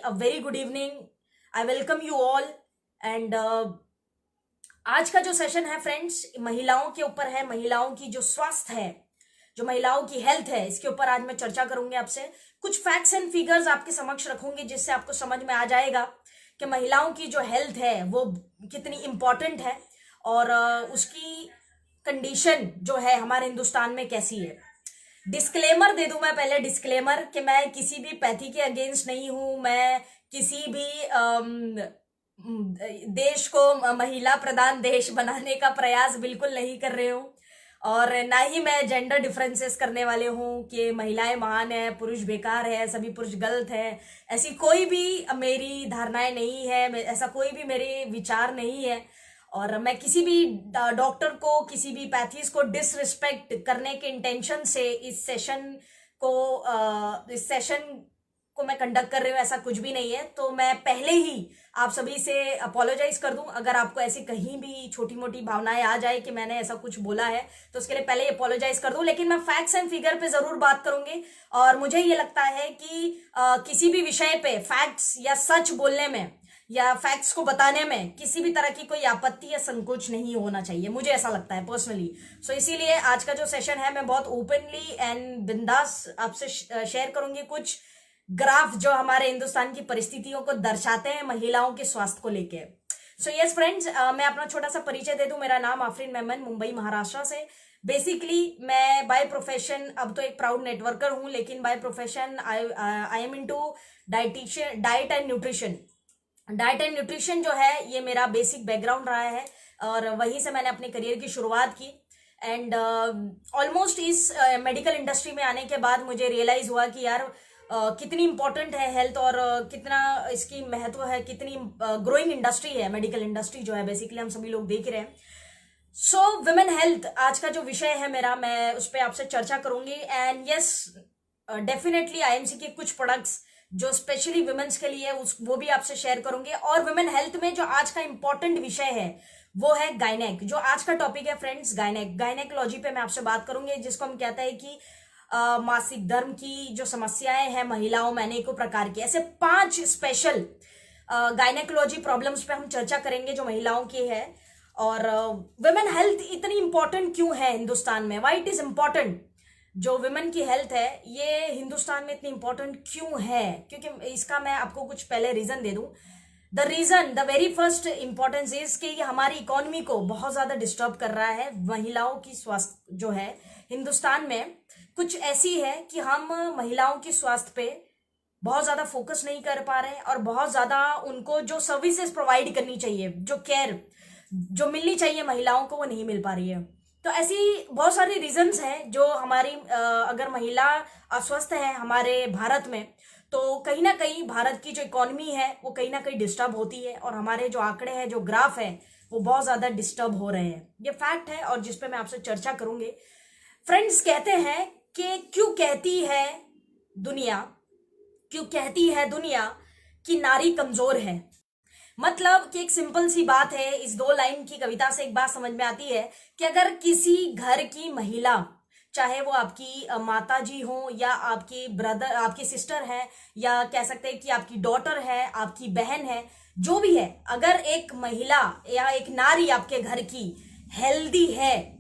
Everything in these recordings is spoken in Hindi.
a very good evening. I welcome you all and आज का जो सेशन है फ्रेंड्स महिलाओं के ऊपर है। महिलाओं की जो स्वास्थ्य है, जो महिलाओं की हेल्थ है, इसके ऊपर आज मैं चर्चा करूंगी आपसे। कुछ फैक्ट्स एंड फिगर्स आपके समक्ष रखूंगी जिससे आपको समझ में आ जाएगा कि महिलाओं की जो हेल्थ है वो कितनी इंपॉर्टेंट है और उसकी कंडीशन जो है हमारे हिंदुस्तान में कैसी है। डिस्क्लेमर दे दूं मैं पहले, डिस्क्लेमर कि मैं किसी भी पैथी के अगेंस्ट नहीं हूं। मैं किसी भी देश को महिला प्रधान देश बनाने का प्रयास बिल्कुल नहीं कर रही हूं और ना ही मैं जेंडर डिफरेंसेस करने वाले हूं कि महिलाएं महान है, पुरुष बेकार है, सभी पुरुष गलत है। ऐसी कोई भी मेरी धारणाएं नहीं है, ऐसा कोई भी मेरे विचार नहीं है और मैं किसी भी डॉक्टर को, किसी भी पैथीज को डिसरिस्पेक्ट करने के इंटेंशन से इस सेशन को मैं कंडक्ट कर रही हूँ, ऐसा कुछ भी नहीं है। तो मैं पहले ही आप सभी से अपोलोजाइज कर दूं अगर आपको ऐसी कहीं भी छोटी मोटी भावनाएं आ जाए कि मैंने ऐसा कुछ बोला है, तो उसके लिए पहले ही अपोलोजाइज कर दूं। लेकिन मैं फैक्ट्स एंड फिगर पे जरूर बात करूंगी और मुझे ये लगता है कि किसी भी विषय पे फैक्ट्स या सच बोलने में या फैक्ट्स को बताने में किसी भी तरह की कोई आपत्ति या संकोच नहीं होना चाहिए, मुझे ऐसा लगता है पर्सनली। सो इसीलिए आज का जो सेशन है मैं बहुत ओपनली एंड बिंदास आपसे शेयर करूंगी कुछ ग्राफ जो हमारे हिंदुस्तान की परिस्थितियों को दर्शाते हैं महिलाओं के स्वास्थ्य को लेके। सो यस फ्रेंड्स, मैं अपना छोटा सा परिचय दे दूं। मेरा नाम आफरीन मेमन, मुंबई महाराष्ट्र से। बेसिकली मैं बाय प्रोफेशन अब तो एक प्राउड नेटवर्कर हूं, लेकिन by profession I am into diet and nutrition. Diet and nutrition जो है ये मेरा बेसिक बैकग्राउंड रहा है और वहीं से मैंने अपने करियर की शुरुआत की। एंड ऑलमोस्ट इस मेडिकल इंडस्ट्री में आने के बाद मुझे रियलाइज हुआ कि यार कितनी इंपॉर्टेंट है हेल्थ और कितना इसकी महत्व है, कितनी ग्रोइंग इंडस्ट्री है मेडिकल इंडस्ट्री जो है, बेसिकली हम सभी लोग देख रहे हैं। सो वुमेन हेल्थ आज का जो विषय है मेरा, मैं उस पर आपसे चर्चा करूंगी। एंड यस, डेफिनेटली आईएमसी के कुछ प्रोडक्ट्स जो स्पेशली वुमेन्स के लिए वो भी आपसे शेयर करूंगी। और वुमेन हेल्थ में जो आज का इंपॉर्टेंट विषय है वो है गायनेक। जो आज का टॉपिक है फ्रेंड्स गायनेकोलॉजी पे मैं आपसे बात करूंगी, जिसको हम कहते हैं कि मासिक धर्म की जो समस्याएं हैं महिलाओं में अनेकों प्रकार की, ऐसे 5 स्पेशल गायनेकोलॉजी प्रॉब्लम्स पे हम चर्चा करेंगे जो महिलाओं की है। और वुमेन हेल्थ इतनी इंपॉर्टेंट क्यों है हिंदुस्तान में, व्हाई इट इज इंपॉर्टेंट। जो वुमेन की हेल्थ है ये हिंदुस्तान में इतनी इंपॉर्टेंट क्यों है, क्योंकि इसका मैं आपको कुछ पहले रीजन दे दूं। The very first importance is कि ये हमारी इकोनॉमी को बहुत ज्यादा डिस्टर्ब कर रहा है। महिलाओं की स्वास्थ्य जो है हिंदुस्तान में कुछ ऐसी है कि हम महिलाओं की स्वास्थ्य पे बहुत ज्यादा फोकस नहीं कर पा रहे हैं और बहुत ज्यादा उनको जो सर्विसेज प्रोवाइड करनी चाहिए, जो केयर जो मिलनी चाहिए महिलाओं को, वो नहीं मिल पा रही है। तो ऐसी बहुत सारी रीजंस हैं जो हमारी अगर महिला अस्वस्थ है हमारे भारत में, तो कहीं ना कहीं भारत की जो इकोनॉमी है वो कहीं ना कहीं डिस्टर्ब होती है और हमारे जो आंकड़े हैं, जो ग्राफ है, वो बहुत ज्यादा डिस्टर्ब हो रहे हैं। ये फैक्ट है और जिसपे मैं आपसे चर्चा करूंगी। फ्रेंड्स, कहते हैं कि क्यों कहती है दुनिया कि नारी कमजोर है। मतलब कि एक सिंपल सी बात है, इस 2 लाइन की कविता से एक बात समझ में आती है कि अगर किसी घर की महिला, चाहे वो आपकी माता जी हो या आपकी ब्रदर, आपकी सिस्टर है, या कह सकते हैं कि आपकी डॉटर है, आपकी बहन है, जो भी है, अगर एक महिला या एक नारी आपके घर की हेल्दी है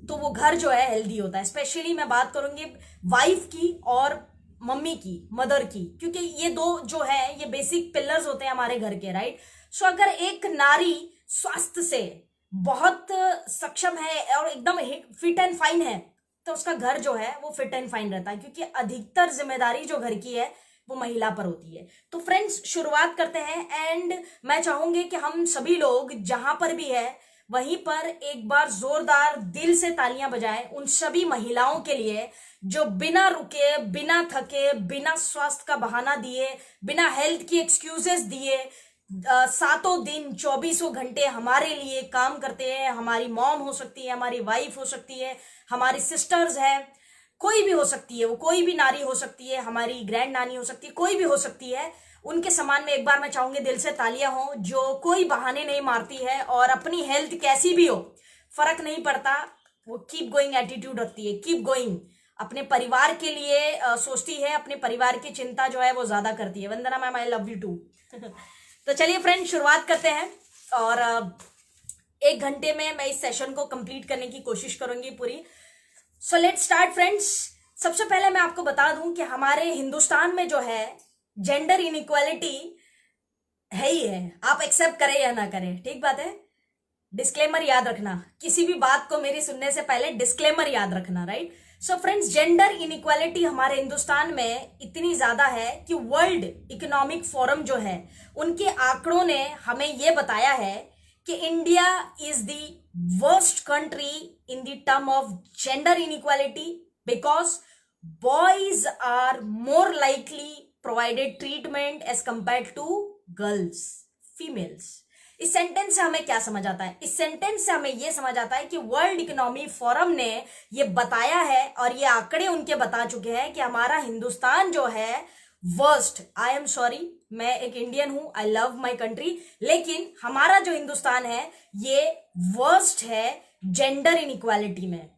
तो वो घर जो है हेल्दी होता है। स्पेशली मैं बात करूंगी वाइफ की और मम्मी की, मदर की, क्योंकि ये 2 जो है ये बेसिक पिलर्स होते हैं हमारे घर के, राइट। सो अगर एक नारी स्वास्थ्य से बहुत सक्षम है और एकदम फिट एंड फाइन है तो उसका घर जो है वो फिट एंड फाइन रहता है, क्योंकि अधिकतर जिम्मेदारी जो घर की है वो महिला पर होती है। तो फ्रेंड्स, शुरुआत करते हैं। एंड मैं चाहूंगी कि हम सभी लोग जहां पर भी है वहीं पर एक बार जोरदार दिल से तालियां बजाएं उन सभी महिलाओं के लिए जो बिना रुके, बिना थके, बिना स्वास्थ्य का बहाना दिए, बिना हेल्थ की एक्सक्यूजेस दिए 7 दिन 24 घंटे हमारे लिए काम करते हैं। हमारी मॉम हो सकती है, हमारी वाइफ हो सकती है, हमारी सिस्टर्स है, कोई भी हो सकती है, वो कोई भी नारी हो सकती है, हमारी ग्रैंड नानी हो सकती है, कोई भी हो सकती है। उनके समान में एक बार मैं चाहूंगी दिल से तालियां हो, जो कोई बहाने नहीं मारती है और अपनी हेल्थ कैसी भी हो फर्क नहीं पड़ता, वो कीप गोइंग एटीट्यूड रखती है, कीप गोइंग, अपने परिवार के लिए सोचती है, अपने परिवार की चिंता जो है वो ज्यादा करती है। Vandana ma'am, I love you too. तो चलिए फ्रेंड, शुरुआत करते हैं और 1 घंटे में मैं इस सेशन को कंप्लीट करने की कोशिश करूंगी पूरी। So let's start friends. सबसे पहले मैं आपको बता दूं कि हमारे हिंदुस्तान में जो है जेंडर इनइक्वालिटी है ही है, आप एक्सेप्ट करें या ना करें, ठीक बात है। डिस्क्लेमर याद रखना, किसी भी बात को मेरी सुनने से पहले डिस्क्लेमर याद रखना, right. So friends, gender inequality हमारे हिंदुस्तान में इतनी ज्यादा है कि वर्ल्ड इकोनॉमिक फोरम जो है उनके आंकड़ों ने हमें यह बताया है कि India is the worst country in the term of gender inequality because boys are more likely provided treatment as compare to girls, females. इस सेंटेंस से हमें क्या समझ आता है? इस सेंटेंस से हमें यह समझ आता है कि वर्ल्ड इकोनॉमी फोरम ने यह बताया है और ये आंकड़े उनके बता चुके हैं कि हमारा हिंदुस्तान जो है वर्स्ट, आई एम सॉरी, मैं एक इंडियन हूं, आई लव माई कंट्री, लेकिन हमारा जो हिंदुस्तान है ये वर्स्ट है जेंडर इनइक्वालिटी में।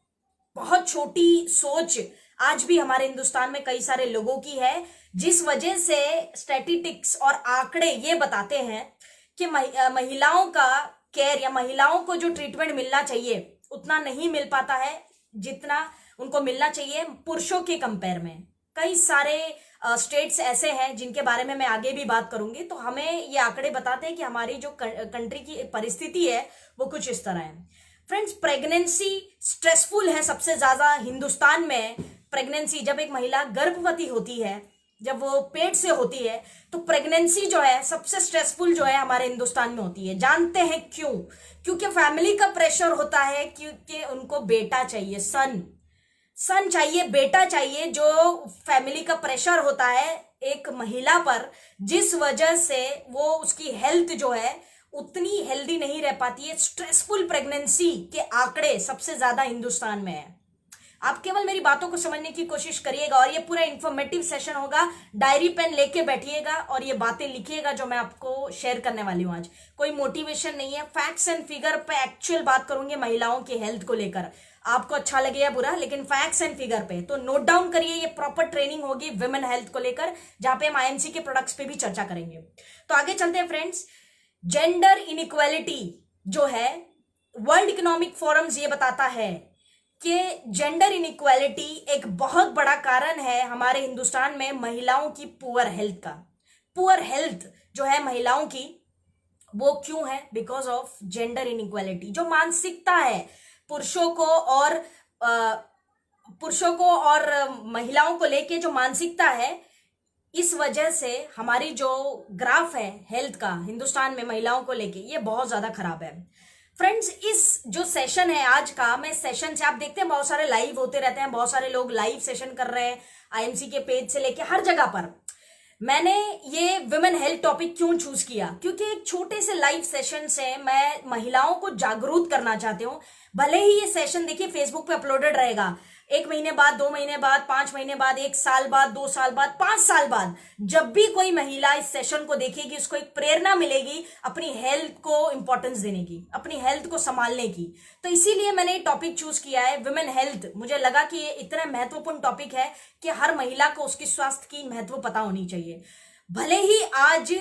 बहुत छोटी सोच आज भी हमारे हिंदुस्तान में कई सारे लोगों की है, जिस वजह से स्टैटिस्टिक्स और आंकड़े ये बताते हैं कि महिलाओं का केयर या महिलाओं को जो ट्रीटमेंट मिलना चाहिए उतना नहीं मिल पाता है जितना उनको मिलना चाहिए पुरुषों के कंपेयर में। कई सारे स्टेट्स ऐसे हैं जिनके बारे में मैं आगे भी बात करूंगी। तो हमें ये आंकड़े बताते हैं कि हमारी जो कंट्री की परिस्थिति है वो कुछ इस तरह है। फ्रेंड्स, प्रेगनेंसी स्ट्रेसफुल है सबसे ज्यादा हिंदुस्तान में। प्रेगनेंसी, जब एक महिला गर्भवती होती है, जब वो पेट से होती है, तो प्रेगनेंसी जो है सबसे स्ट्रेसफुल जो है हमारे हिंदुस्तान में होती है। जानते हैं क्यों? क्योंकि फैमिली का प्रेशर होता है, क्योंकि उनको बेटा चाहिए, सन चाहिए, बेटा चाहिए। जो फैमिली का प्रेशर होता है एक महिला पर, जिस वजह से वो उसकी हेल्थ जो है उतनी हेल्दी नहीं रह पाती है। स्ट्रेसफुल प्रेगनेंसी के आंकड़े सबसे ज्यादा हिंदुस्तान में है। आप केवल मेरी बातों को समझने की कोशिश करिएगा और ये पूरा इंफॉर्मेटिव सेशन होगा। डायरी पेन लेके बैठिएगा और ये बातें लिखिएगा जो मैं आपको शेयर करने वाली हूं आज। कोई मोटिवेशन नहीं है, फैक्ट्स एंड फिगर पे एक्चुअल बात करूंगी महिलाओं की हेल्थ को लेकर। आपको अच्छा लगे या बुरा, लेकिन फैक्ट्स एंड फिगर पे तो नोट डाउन करिए। ये प्रॉपर ट्रेनिंग होगी विमेन हेल्थ को लेकर, जहां पे हम आईएमसी के प्रोडक्ट्स पे भी चर्चा करेंगे। तो आगे चलते हैं फ्रेंड्स। जेंडर इनइक्वालिटी जो है, वर्ल्ड इकोनॉमिक फोरम्स ये बताता है कि जेंडर इनइक्वालिटी एक बहुत बड़ा कारण है हमारे हिंदुस्तान में महिलाओं की पुअर हेल्थ का। पुअर हेल्थ जो है महिलाओं की, वो क्यों है? Because of gender inequality. जो मानसिकता है पुरुषों को और महिलाओं को लेके, जो मानसिकता है, इस वजह से हमारी जो ग्राफ है हेल्थ का हिंदुस्तान में महिलाओं को लेके, ये बहुत ज्यादा खराब है। फ्रेंड्स, इस जो सेशन है आज का, मैं सेशन से, आप देखते हैं बहुत सारे लाइव होते रहते हैं, बहुत सारे लोग लाइव सेशन कर रहे हैं आईएमसी के पेज से लेके हर जगह पर। मैंने ये विमेन हेल्थ टॉपिक क्यों चूज किया? क्योंकि एक छोटे से लाइव सेशन से मैं महिलाओं को जागरूक करना चाहती हूँ। भले ही ये सेशन देखिए फेसबुक पे अपलोडेड रहेगा, 1 महीने बाद, 2 महीने बाद, 5 महीने बाद, 1 साल बाद, 2 साल बाद, 5 साल बाद, जब भी कोई महिला इस सेशन को देखेगी उसको एक प्रेरणा मिलेगी अपनी हेल्थ को इंपॉर्टेंस देने की, अपनी हेल्थ को संभालने की। तो इसीलिए मैंने टॉपिक चूज किया है विमेन हेल्थ। मुझे लगा कि ये इतना महत्वपूर्ण टॉपिक है कि हर महिला को उसकी स्वास्थ्य की महत्व पता होनी चाहिए। भले ही आज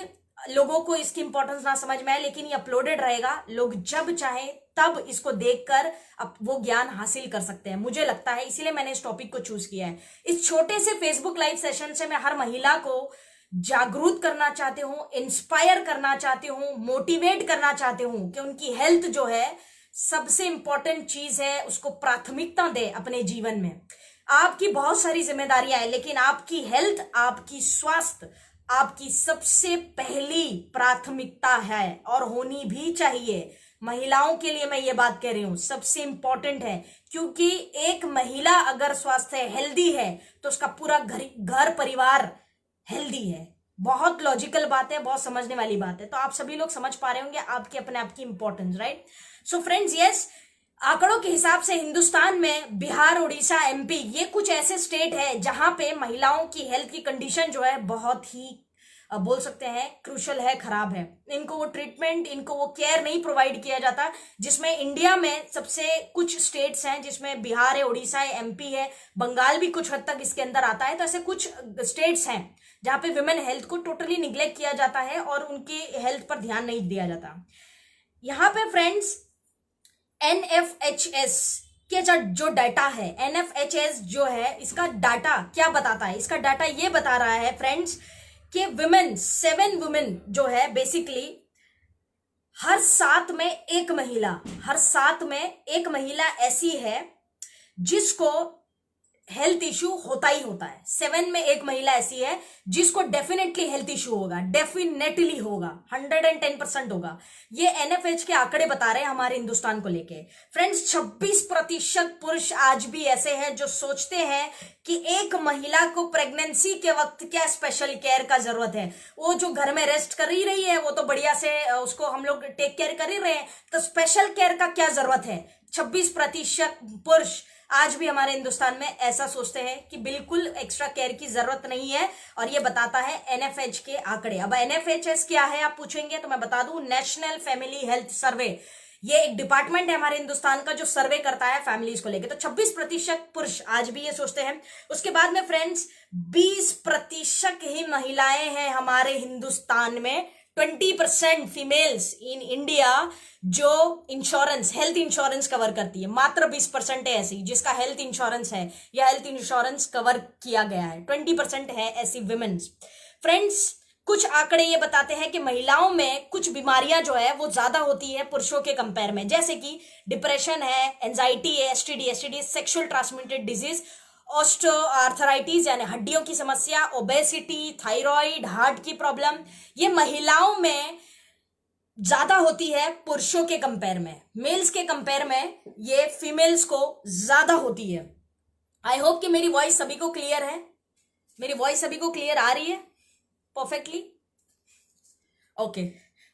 लोगों को इसकी इंपॉर्टेंस ना समझ में आए, लेकिन ये अपलोडेड रहेगा, लोग जब चाहे तब इसको देखकर अब वो ज्ञान हासिल कर सकते हैं, मुझे लगता है। इसीलिए मैंने इस टॉपिक को चूज किया है। इस छोटे से फेसबुक लाइव सेशन से मैं हर महिला को जागरूक करना चाहती हूँ, इंस्पायर करना चाहती हूँ, मोटिवेट करना चाहती हूँ कि उनकी हेल्थ जो है सबसे इंपॉर्टेंट चीज है, उसको प्राथमिकता दे अपने जीवन में। आपकी बहुत सारी जिम्मेदारियां हैं, लेकिन आपकी हेल्थ, आपकी स्वास्थ्य आपकी सबसे पहली प्राथमिकता है और होनी भी चाहिए। महिलाओं के लिए मैं ये बात कह रही हूं, सबसे इंपॉर्टेंट है, क्योंकि एक महिला अगर स्वास्थ्य हेल्दी है तो उसका पूरा घर परिवार हेल्दी है। बहुत लॉजिकल बात है, बहुत समझने वाली बात है। तो आप सभी लोग समझ पा रहे होंगे आपके अपने आप की importance, right. So friends, yes, आंकड़ों के हिसाब से हिंदुस्तान में बिहार, उड़ीसा, एमपी, ये कुछ ऐसे स्टेट है जहां पे महिलाओं की हेल्थ की कंडीशन जो है बहुत ही बोल सकते हैं क्रूशल है, खराब है। इनको वो ट्रीटमेंट, इनको वो केयर नहीं प्रोवाइड किया जाता, जिसमें इंडिया में सबसे कुछ स्टेट्स हैं, जिसमें बिहार है, उड़ीसा है, एमपी है, बंगाल भी कुछ हद तक इसके अंदर आता है। तो ऐसे कुछ स्टेट्स हैं जहां पे विमेन हेल्थ को टोटली निग्लेक्ट किया जाता है और उनकी हेल्थ पर ध्यान नहीं दिया जाता। यहाँ पे फ्रेंड्स NFHS के जो डाटा है, NFHS जो है, इसका डाटा क्या बताता है? इसका डाटा ये बता रहा है फ्रेंड्स कि विमेन, 7 वुमेन जो है बेसिकली हर 7 में एक महिला, हर 7 में एक महिला ऐसी है जिसको हेल्थ इश्यू होता ही होता है। 7 में एक महिला ऐसी है जिसको डेफिनेटली हेल्थ इश्यू होगा, डेफिनेटली होगा, 110% होगा। ये NFH के आंकड़े बता रहे हैं हमारे हिंदुस्तान को लेके। फ्रेंड्स 26% पुरुष आज भी ऐसे हैं जो सोचते हैं कि एक महिला को प्रेगनेंसी के वक्त क्या स्पेशल केयर का जरूरत है। वो जो घर में रेस्ट कर ही रही है वो तो बढ़िया से उसको हम लोग टेक केयर कर ही रहे हैं, तो स्पेशल केयर का क्या जरूरत है? 26% पुरुष आज भी हमारे हिंदुस्तान में ऐसा सोचते हैं कि बिल्कुल एक्स्ट्रा केयर की जरूरत नहीं है, और ये बताता है NFH के आंकड़े। अब NFHS क्या है आप पूछेंगे तो मैं बता दूं, नेशनल फैमिली हेल्थ सर्वे। ये एक डिपार्टमेंट है हमारे हिंदुस्तान का जो सर्वे करता है फैमिलीज को लेकर। तो 26% पुरुष आज भी ये सोचते हैं। उसके बाद में फ्रेंड्स 20% ही महिलाएं हैं हमारे हिंदुस्तान में, 20% फीमेल्स इन इंडिया जो इंश्योरेंस, हेल्थ इंश्योरेंस कवर करती है। मात्र 20% है ऐसी जिसका हेल्थ इंश्योरेंस है या हेल्थ इंश्योरेंस कवर किया गया है। 20% है ऐसी विमेन्स। फ्रेंड्स कुछ आंकड़े ये बताते हैं कि महिलाओं में कुछ बीमारियां जो है वो ज्यादा होती है पुरुषों के कंपेयर में, जैसे कि डिप्रेशन है, एंजाइटी है, STD sexual transmitted disease, osteoarthritis यानी हड्डियों की समस्या, ओबेसिटी, थायराइड, हार्ट की प्रॉब्लम, ये महिलाओं में ज्यादा होती है पुरुषों के कंपेयर में। मेल्स के कंपेयर में ये फीमेल्स को ज्यादा होती है। आई होप कि मेरी वॉइस सभी को क्लियर है, मेरी वॉइस सभी को क्लियर आ रही है परफेक्टली? ओके,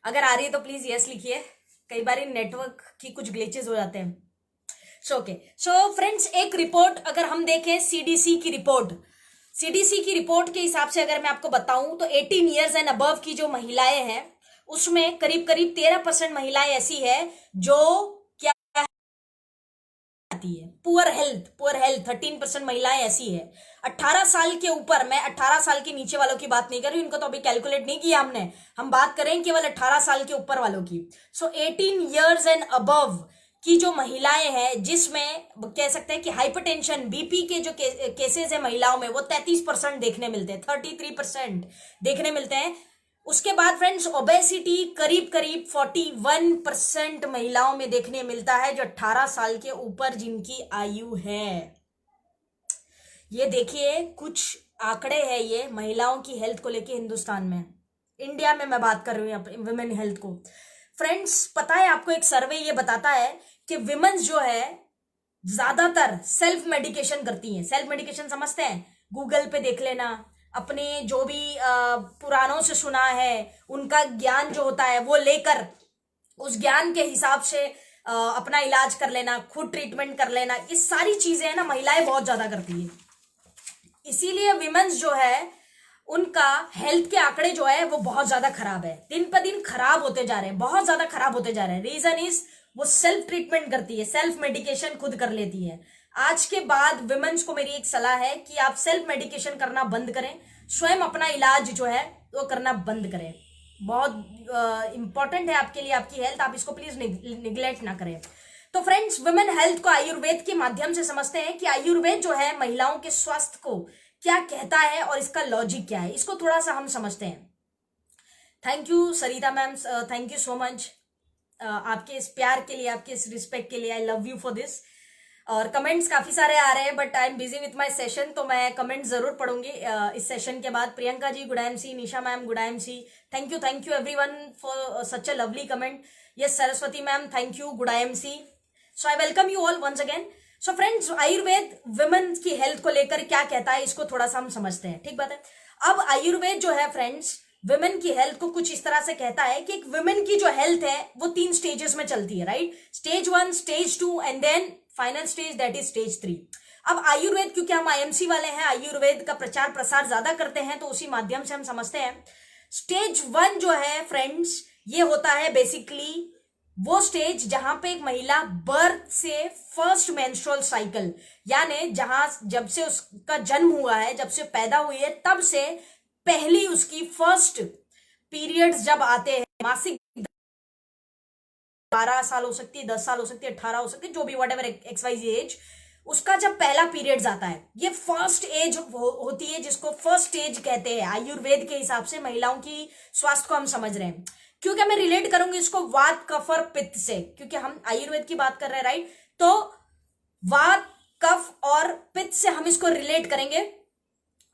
अगर आ रही है तो प्लीज यस लिखिए, कई बार नेटवर्क की कुछ ग्लिचेस हो जाते हैं। सो फ्रेंड्स एक रिपोर्ट अगर हम देखें, CDC की रिपोर्ट के हिसाब से अगर मैं आपको बताऊं तो 18 ईयर्स एंड अबव की जो महिलाएं हैं उसमें करीब 13% महिलाएं ऐसी है जो क्या आती है, पुअर हेल्थ। 13% महिलाएं ऐसी है। 18 साल के ऊपर, मैं 18 साल के नीचे वालों की बात नहीं कर रही, उनको तो अभी कैलकुलेट नहीं किया हमने, हम बात करें केवल 18 साल के ऊपर वालों की। 18 ईयर्स एंड अबव की जो महिलाएं हैं, जिसमें कह सकते हैं कि हाइपरटेंशन, BP के जो केसेस है महिलाओं में वो 33% देखने मिलते हैं, 33% देखने मिलते हैं। उसके बाद फ्रेंड्स ओबेसिटी करीब 41% महिलाओं में देखने मिलता है जो 18 साल के ऊपर जिनकी आयु है। ये देखिए कुछ आंकड़े हैं ये महिलाओं की हेल्थ को लेके हिंदुस्तान में, इंडिया में मैं बात कर रही हूँ वुमेन हेल्थ को। फ्रेंड्स पता है आपको, एक सर्वे ये बताता है कि विमेन्स जो है ज्यादातर सेल्फ मेडिकेशन करती हैं। सेल्फ मेडिकेशन समझते हैं? गूगल पे देख लेना, अपने जो भी पुरानों से सुना है उनका ज्ञान जो होता है वो लेकर उस ज्ञान के हिसाब से अपना इलाज कर लेना, खुद ट्रीटमेंट कर लेना, ये सारी चीजें है ना महिलाएं बहुत ज्यादा करती है। इसीलिए विमेन्स जो है उनका हेल्थ के आंकड़े जो है वो बहुत ज्यादा खराब है, दिन पर दिन खराब होते जा रहे हैं, बहुत ज्यादा खराब होते जा रहे हैं। रीजन इज वो सेल्फ ट्रीटमेंट करती है, सेल्फ मेडिकेशन खुद कर लेती है। आज के बाद विमेन्स को मेरी एक सलाह है कि आप सेल्फ मेडिकेशन करना बंद करें, स्वयं अपना इलाज जो है वो करना बंद करें। बहुत इंपॉर्टेंट है आपके लिए आपकी हेल्थ, आप इसको प्लीज निग्लेक्ट ना करें। तो फ्रेंड्स वुमेन हेल्थ को आयुर्वेद के माध्यम से समझते हैं कि आयुर्वेद जो है महिलाओं के स्वास्थ्य को क्या कहता है और इसका लॉजिक क्या है, इसको थोड़ा सा हम समझते हैं। Thank you Sarita ma'am, thank you so much आपके इस प्यार के लिए, आपके इस रिस्पेक्ट के लिए। I love you for this. और कमेंट्स काफी सारे आ रहे हैं but I am busy with my session, तो मैं कमेंट जरूर पढ़ूंगी इस सेशन के बाद। Priyanka ji good MC, Nisha ma'am good MC, thank you everyone for such a lovely comment. Yes Saraswati ma'am thank you, good MC। So I welcome you all once again. So friends Ayurveda women की हेल्थ को लेकर क्या कहता है इसको थोड़ा सा हम समझते हैं, ठीक बात है। अब आयुर्वेद जो है फ्रेंड्स वुमेन की हेल्थ को कुछ इस तरह से कहता है कि एक वुमेन की जो हेल्थ है वो 3 स्टेजेस में चलती है, right? Stage 1, stage 2 and then final stage that is stage 3। अब आयुर्वेद, क्योंकि हम IMC वाले हैं, आयुर्वेद का प्रचार प्रसार ज्यादा करते हैं, तो उसी माध्यम से हम समझते हैं। स्टेज 1 जो है फ्रेंड्स, ये होता है बेसिकली वो स्टेज जहां पे एक महिला बर्थ से फर्स्ट मेंस्ट्रुअल साइकिल, यानी जहां जब से उसका जन्म हुआ है, जब से पैदा हुई है, तब से पहली उसकी फर्स्ट पीरियड्स जब आते हैं, मासिक 12 साल हो सकती है, 10 साल हो सकती है, 18 हो सकती है, जो भी वट एवर XYZ एज, उसका जब पहला पीरियड्स आता है, ये फर्स्ट एज होती है, जिसको फर्स्ट स्टेज कहते हैं आयुर्वेद के हिसाब से। महिलाओं की स्वास्थ्य को हम समझ रहे हैं, क्योंकि मैं रिलेट करूंगी इसको वात कफ और पित्त से, क्योंकि हम आयुर्वेद की बात कर रहे हैं, राइट। तो वात कफ और पित्त से हम इसको रिलेट करेंगे।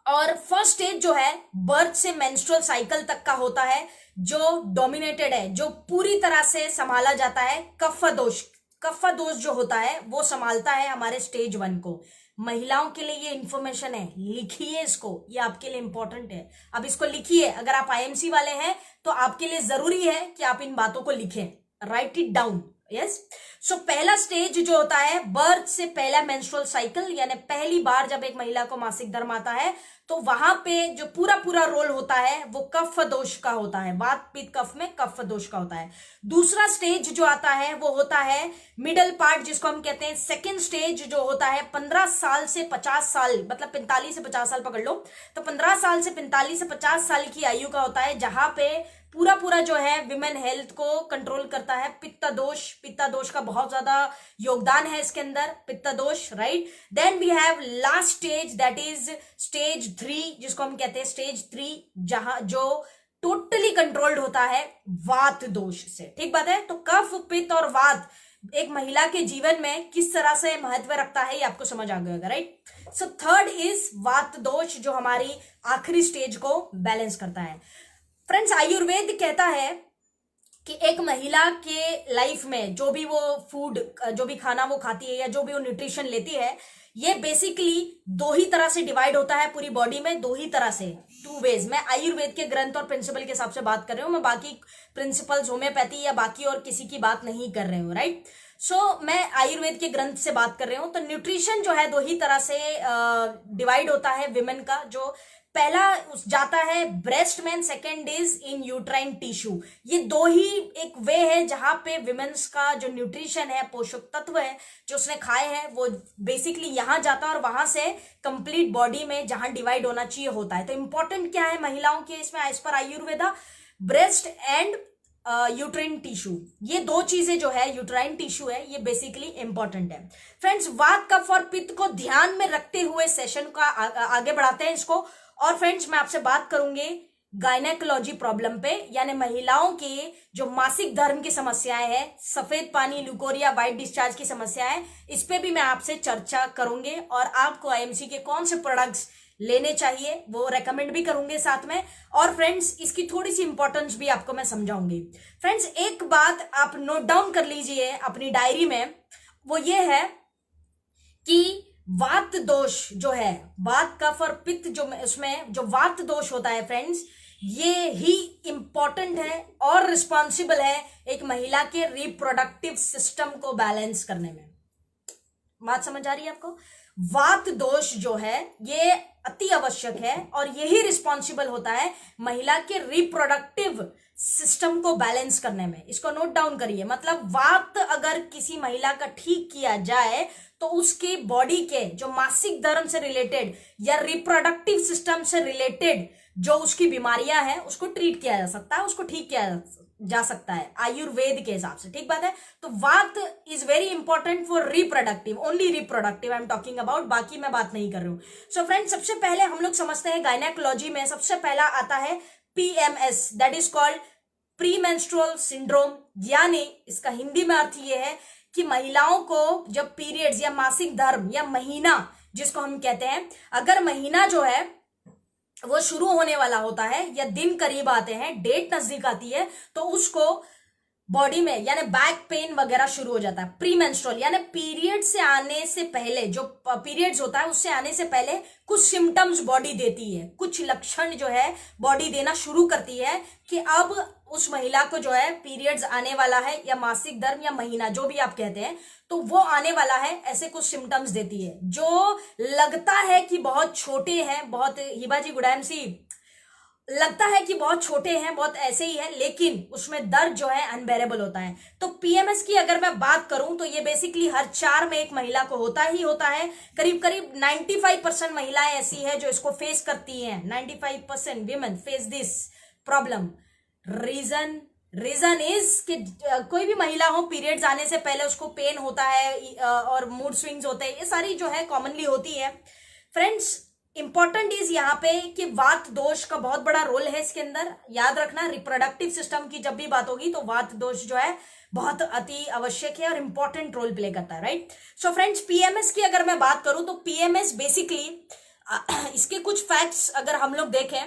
और फर्स्ट स्टेज जो है बर्थ से मेंस्ट्रुअल साइकिल तक का होता है, जो डोमिनेटेड है, जो पूरी तरह से संभाला जाता है कफ दोष। कफ दोष जो होता है वो संभालता है हमारे स्टेज 1 को। महिलाओं के लिए ये इंफॉर्मेशन है, लिखिए इसको, ये आपके लिए इंपॉर्टेंट है। अब इसको लिखिए, अगर आप IMC वाले हैं तो आपके लिए जरूरी है कि आप इन बातों को लिखें, राइट इट डाउन। यस, सो पहला स्टेज जो होता है बर्थ से पहला मेंस्ट्रुअल साइकिल, यानी पहली बार जब एक महिला को मासिक धर्म आता है, तो वहां पे जो पूरा पूरा रोल होता है वो कफ दोष का होता है, वात पित्त कफ में कफ दोष का होता है। दूसरा स्टेज जो आता है वो होता है मिडल पार्ट, जिसको हम कहते हैं सेकेंड स्टेज, जो होता है 15 साल से 50 साल, मतलब 45 से 50 साल पकड़ लो, तो 15 साल से 45 से 50 साल की आयु का होता है, जहां पे पूरा पूरा जो है विमेन हेल्थ को कंट्रोल करता है पित्त दोष का बहुत ज्यादा योगदान है इसके अंदर, पित्त दोष, right. Then we have last stage, that is stage 3, जिसको हम कहते हैं स्टेज 3, जहां जो टोटली कंट्रोल्ड होता है वात दोष से। ठीक बात है। तो कफ पित्त और वात एक महिला के जीवन में किस तरह से महत्व रखता है, ये आपको समझ आ गया होगा, राइट। सो थर्ड इज वात दोष, जो हमारी आखिरी स्टेज को बैलेंस करता है। फ्रेंड्स, आयुर्वेद कहता है कि एक महिला के लाइफ में जो भी वो फूड, जो भी खाना वो खाती है या जो भी वो न्यूट्रिशन लेती है, ये बेसिकली 2 ही तरह से डिवाइड होता है पूरी बॉडी में, 2 ही तरह से, 2 वेज। मैं आयुर्वेद के ग्रंथ और प्रिंसिपल के हिसाब से बात कर रही हूँ, मैं बाकी प्रिंसिपल्स होम्योपैथी या बाकी और किसी की बात नहीं कर रही हूँ, राइट। सो मैं आयुर्वेद के ग्रंथ से बात कर रही हूँ। तो न्यूट्रिशन जो है 2 ही तरह से डिवाइड होता है विमेन का, जो पहला जाता है ब्रेस्ट में, second is in uterine tissue. ये 2 ही एक वे है जहां पे विमेन्स का जो न्यूट्रिशन है, पोषक तत्व है जो उसने खाए हैं, वो बेसिकली यहां जाता है और वहां से कंप्लीट बॉडी में जहां डिवाइड होना चाहिए होता है। तो इंपॉर्टेंट क्या है महिलाओं के इसमें as per Ayurveda, breast and uterine tissue, ये 2 चीजें जो है, यूट्राइन टिश्यू है, ये बेसिकली इंपॉर्टेंट है। फ्रेंड्स, वात कफ और पित्त को ध्यान में रखते हुए सेशन का आगे बढ़ाते हैं इसको। और फ्रेंड्स, मैं आपसे बात करूंगी गायनेकोलॉजी प्रॉब्लम पे, यानी महिलाओं की जो मासिक धर्म की समस्याएं हैं, सफेद पानी, ल्यूकोरिया, व्हाइट डिस्चार्ज की समस्याएं, इस पे भी मैं आपसे चर्चा करूंगी और आपको IMC के कौन से प्रोडक्ट्स लेने चाहिए वो रेकमेंड भी करूंगे साथ में। और फ्रेंड्स, इसकी थोड़ी सी इंपॉर्टेंस भी आपको मैं समझाऊंगी। फ्रेंड्स, एक बात आप नोट डाउन कर लीजिए अपनी डायरी में, वो ये है कि वात दोष जो है, वात कफ और पित्त, जो उसमें जो वात दोष होता है फ्रेंड्स, ये ही इंपॉर्टेंट है और रिस्पॉन्सिबल है एक महिला के रिप्रोडक्टिव सिस्टम को बैलेंस करने में। बात समझ आ रही है आपको? वात दोष जो है ये अति आवश्यक है और यही रिस्पॉन्सिबल होता है महिला के रिप्रोडक्टिव सिस्टम को बैलेंस करने में। इसको नोट डाउन करिए। मतलब वात अगर किसी महिला का ठीक किया जाए तो उसकी बॉडी के जो मासिक धर्म से रिलेटेड या रिप्रोडक्टिव सिस्टम से रिलेटेड जो उसकी बीमारियां हैं उसको ट्रीट किया जा सकता है, उसको ठीक किया जा सकता है आयुर्वेद के हिसाब से। ठीक बात है। तो वात is very important for reproductive, only reproductive I am talking about, बाकी मैं बात नहीं कर रही हूं। सो फ्रेंड्स, सबसे पहले हम लोग समझते हैं गायनेकोलॉजी में सबसे पहला आता है PMS, that is called pre menstrual syndrome, यानी इसका हिंदी में अर्थ ये है कि महिलाओं को जब पीरियड्स या मासिक धर्म या महीना जिसको हम कहते हैं, अगर महीना जो है वो शुरू होने वाला होता है या दिन करीब आते हैं, डेट नजदीक आती है, तो उसको बॉडी में यानी बैक पेन वगैरह शुरू हो जाता है। प्री मेंस्ट्रुअल यानी पीरियड से आने से पहले, जो पीरियड्स होता है उससे आने से पहले कुछ सिम्टम्स बॉडी देती है, कुछ लक्षण जो है बॉडी देना शुरू करती है कि अब उस महिला को जो है पीरियड्स आने वाला है या मासिक धर्म या महीना जो भी आप कहते हैं, तो वो आने वाला है, ऐसे कुछ सिम्टम्स देती है जो लगता है कि बहुत छोटे हैं, बहुत हिबाजी गुडायम सी लगता है कि बहुत छोटे हैं, बहुत ऐसे ही है, लेकिन उसमें दर्द जो है अनबेरेबल होता है। तो पीएमएस की अगर मैं बात करूं तो ये बेसिकली हर 4 में एक महिला को होता ही होता है। करीब करीब 95% महिलाएं ऐसी है जो इसको फेस करती हैं। 95% women face this problem. Reason is कि कोई भी महिला हो, पीरियड्स आने से पहले उसको पेन होता है और मूड स्विंग्स होते हैं, ये सारी जो है कॉमनली होती है। फ्रेंड्स, इंपॉर्टेंट इज यहाँ पे कि वात दोष का बहुत बड़ा रोल है इसके अंदर। याद रखना, रिप्रोडक्टिव सिस्टम की जब भी बात होगी तो वात दोष जो है बहुत अति आवश्यक है और इंपॉर्टेंट रोल प्ले करता है, राइट। सो फ्रेंड्स, पीएमएस की अगर मैं बात करूं तो पीएमएस बेसिकली इसके कुछ फैक्ट्स अगर हम लोग देखें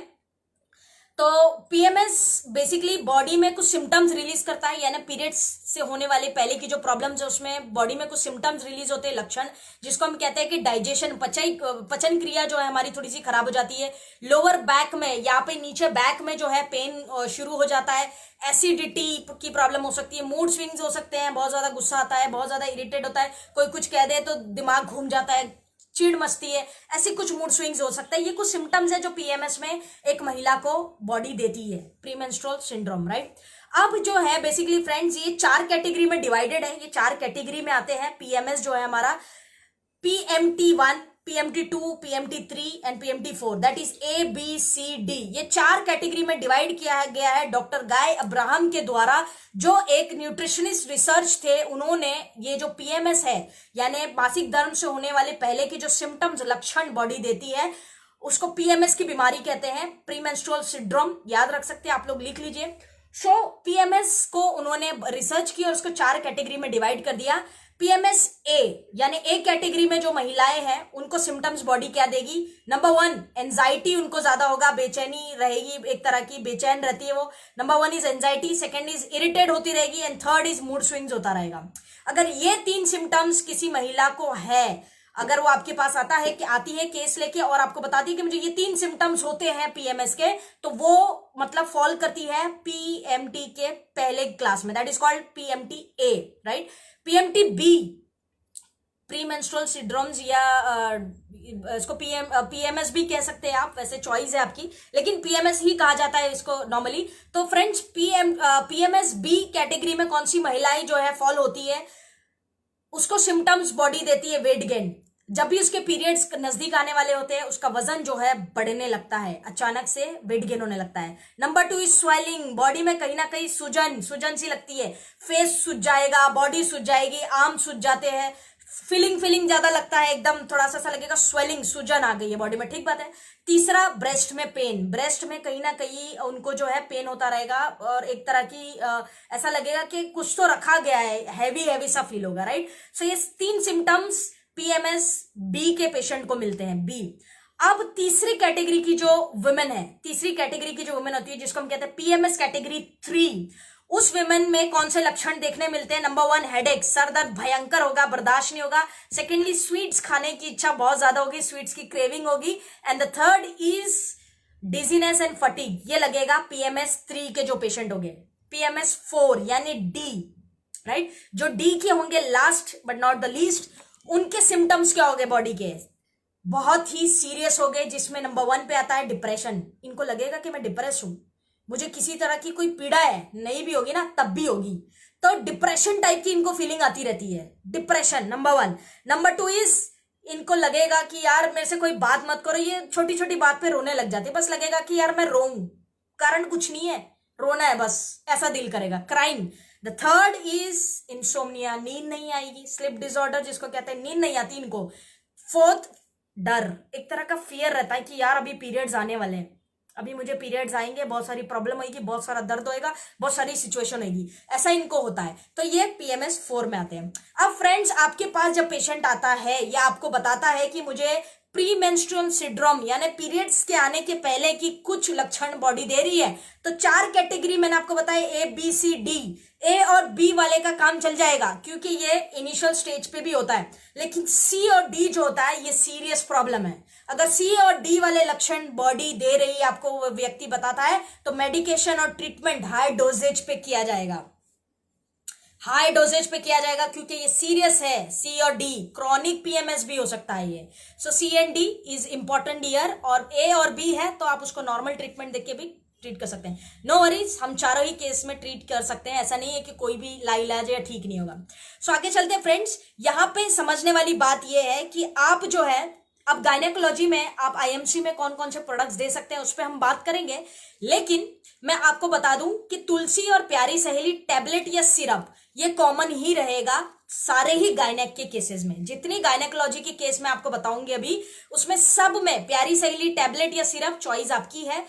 तो पीएमएस बेसिकली बॉडी में कुछ सिम्टम्स रिलीज करता है, यानी पीरियड्स से होने वाले पहले की जो प्रॉब्लम्स है उसमें बॉडी में कुछ सिम्टम्स रिलीज होते हैं, लक्षण, जिसको हम कहते हैं कि डाइजेशन, पचन क्रिया जो है हमारी थोड़ी सी खराब हो जाती है। लोअर बैक में, यहाँ पे नीचे बैक में जो है पेन शुरू हो जाता है। एसिडिटी की प्रॉब्लम हो सकती है, मूड स्विंग्स हो सकते हैं, बहुत ज्यादा गुस्सा आता है, बहुत ज्यादा इरिटेट होता है, कोई कुछ कह दे तो दिमाग घूम जाता है, चिड़ मचती है, ऐसी कुछ मूड स्विंग्स हो सकता है। ये कुछ सिम्टम्स है जो पीएमएस में एक महिला को बॉडी देती है, प्रीमेंस्ट्रुअल सिंड्रोम, राइट। अब जो है बेसिकली फ्रेंड्स, ये 4 कैटेगरी में डिवाइडेड है। ये 4 कैटेगरी में आते हैं पीएमएस जो है हमारा, PMT1, PMT2, PMT3 and PMT4, that is ABCD। ये 4 कैटेगरी में डिवाइड किया गया है डॉक्टर गाय अब्राहम के द्वारा, जो एक न्यूट्रिशनिस्ट रिसर्च थे। उन्होंने ये जो पीएमएस है, यानी मासिक धर्म से होने वाले पहले की जो सिम्टम्स, लक्षण बॉडी देती है, उसको पीएमएस की बीमारी कहते हैं, प्रीमेंस्ट्रुअल सिंड्रोम। याद रख सकते हैं आप लोग, लिख लीजिए। सो पीएमएस को उन्होंने रिसर्च की और उसको 4 कैटेगरी में डिवाइड कर दिया। पीएमएस ए, यानी ए कैटेगरी में जो महिलाएं हैं उनको सिम्टम्स बॉडी क्या देगी? नंबर 1, एंजाइटी उनको ज्यादा होगा, बेचैनी रहेगी, एक तरह की बेचैन रहती है वो। Number 1 is anxiety, second is irritate होती रहेगी and third is mood swings होता रहेगा। अगर ये 3 सिम्टम्स किसी महिला को है, अगर वो आपके पास आती है केस लेके और आपको बताती है कि मुझे ये 3 सिम्टम्स होते हैं पीएमएस के, तो वो मतलब फॉल करती है पीएमटी के पहले क्लास में, that is called PMT A, right. PMT B, premenstrual syndromes, या इसको पीएमएस भी कह सकते हैं आप, वैसे चॉइस है आपकी, लेकिन पीएमएस ही कहा जाता है इसको नॉर्मली। तो फ्रेंड्स, पीएमएस बी कैटेगरी में कौन सी महिलाएं जो है फॉल होती है, उसको सिम्टम्स बॉडी देती है वेट गेन। जब भी उसके पीरियड्स नजदीक आने वाले होते हैं, उसका वजन जो है बढ़ने लगता है, अचानक से वेट गेन होने लगता है। नंबर 2 इज स्वेलिंग, बॉडी में कहीं ना कहीं सूजन सी लगती है, फेस सूज जाएगा, बॉडी सूज जाएगी, आर्म सूज जाते हैं, फीलिंग ज्यादा लगता है, एकदम थोड़ा सा लगेगा स्वेलिंग, सूजन आ गई है बॉडी में, ठीक बात है। तीसरा, ब्रेस्ट में पेन, ब्रेस्ट में कहीं ना कहीं उनको जो है पेन होता रहेगा और एक तरह की ऐसा लगेगा कि कुछ तो रखा गया है, हैवी सा फील होगा, राइट। सो ये 3 सिम्टम्स पीएमएस बी के पेशेंट को मिलते हैं, बी। अब तीसरी कैटेगरी की जो वुमेन है, तीसरी कैटेगरी की जो वुमेन होती है, जिसको हम कहते हैं पीएमएस कैटेगरी 3, उस विमेन में कौन से लक्षण देखने मिलते हैं? नंबर 1, हेडेक, सर दर्द भयंकर होगा, बर्दाश्त नहीं होगा। सेकेंडली, स्वीट्स खाने की इच्छा बहुत ज्यादा होगी, स्वीट्स की क्रेविंग होगी। And the third is dizziness and fatigue, ये लगेगा पीएमएस 3 के जो पेशेंट होंगे। पीएमएस 4 यानी डी, राइट, जो डी के होंगे last but not the least, उनके सिम्टम्स क्या हो गए बॉडी के? बहुत ही सीरियस हो गए, जिसमें नंबर 1 पे आता है डिप्रेशन। इनको लगेगा कि मैं डिप्रेस हूं, मुझे किसी तरह की कोई पीड़ा है, नहीं भी होगी ना तब भी होगी, तो डिप्रेशन टाइप की इनको फीलिंग आती रहती है, डिप्रेशन नंबर 1। नंबर 2 इज इनको लगेगा कि यार मेरे से कोई बात मत करो, ये छोटी छोटी बात पे रोने लग जाते, बस लगेगा कि यार मैं रोऊं, कारण कुछ नहीं है, रोना है बस, ऐसा दिल करेगा, crime. The third is insomnia, नींद नहीं आएगी, स्लीप डिसऑर्डर जिसको कहते हैं, नींद नहीं आती इनको। फोर्थ, डर, एक तरह का फियर रहता है कि यार अभी पीरियड्स आने वाले हैं, अभी मुझे पीरियड्स आएंगे, बहुत सारी प्रॉब्लम होगी, बहुत सारा दर्द होएगा, बहुत सारी सिचुएशन होगी, ऐसा इनको होता है। तो ये पीएमएस 4 में आते हैं। अब फ्रेंड्स, आपके पास जब पेशेंट आता है या आपको बताता है कि मुझे प्री मेंस्ट्रुअल सिंड्रोम यानी पीरियड्स के आने के पहले की कुछ लक्षण बॉडी दे रही है, तो 4 कैटेगरी मैंने आपको बताया, ए बी सी डी। ए और बी वाले का काम चल जाएगा क्योंकि ये इनिशियल स्टेज पे भी होता है, लेकिन सी और डी जो होता है ये सीरियस प्रॉब्लम है। अगर सी और डी वाले लक्षण बॉडी दे रही है, आपको वो व्यक्ति बताता है, तो मेडिकेशन और ट्रीटमेंट हाई डोजेज पे किया जाएगा, हाई डोजेज पे किया जाएगा क्योंकि ये सीरियस है, सी और डी, क्रॉनिक पीएमएस भी हो सकता है ये। So C and D is important year, और ए और बी है तो आप उसको नॉर्मल ट्रीटमेंट देके भी ट्रीट कर सकते हैं। नो वरीज, हम चारों ही केस में ट्रीट कर सकते हैं, ऐसा नहीं है कि कोई भी लाइलाज या ठीक नहीं होगा। सो आगे चलते हैं फ्रेंड्स। यहाँ पे समझने वाली बात यह है कि आप जो है, अब गायनेकोलॉजी में आप आईएमसी में कौन कौन से प्रोडक्ट्स दे सकते हैं उस पर हम बात करेंगे, लेकिन मैं आपको बता दूं कि तुलसी और प्यारी सहेली टैबलेट या सिरप ये कॉमन ही रहेगा सारे ही गायनेक के केसेस में। जितनी गायनेकोलॉजी के केस में आपको बताऊंगी अभी, उसमें सब में प्यारी सहेली टैबलेट या सिरप चॉइस आपकी है,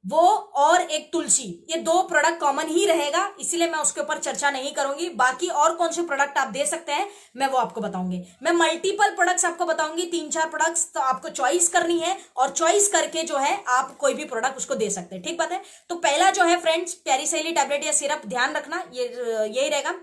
वो और एक तुलसी, ये दो प्रोडक्ट कॉमन ही रहेगा, इसीलिए मैं उसके ऊपर चर्चा नहीं करूंगी। बाकी और कौन से प्रोडक्ट आप दे सकते हैं मैं वो आपको बताऊंगी। मैं मल्टीपल प्रोडक्ट्स आपको बताऊंगी, 3-4 प्रोडक्ट्स, तो आपको चॉइस करनी है और चॉइस करके जो है आप कोई भी प्रोडक्ट उसको दे सकते हैं, ठीक बात है। तो पहला जो है फ्रेंड्स, प्यारी सहेली टैबलेट या सिरप, ध्यान रखना ये यही रहेगा।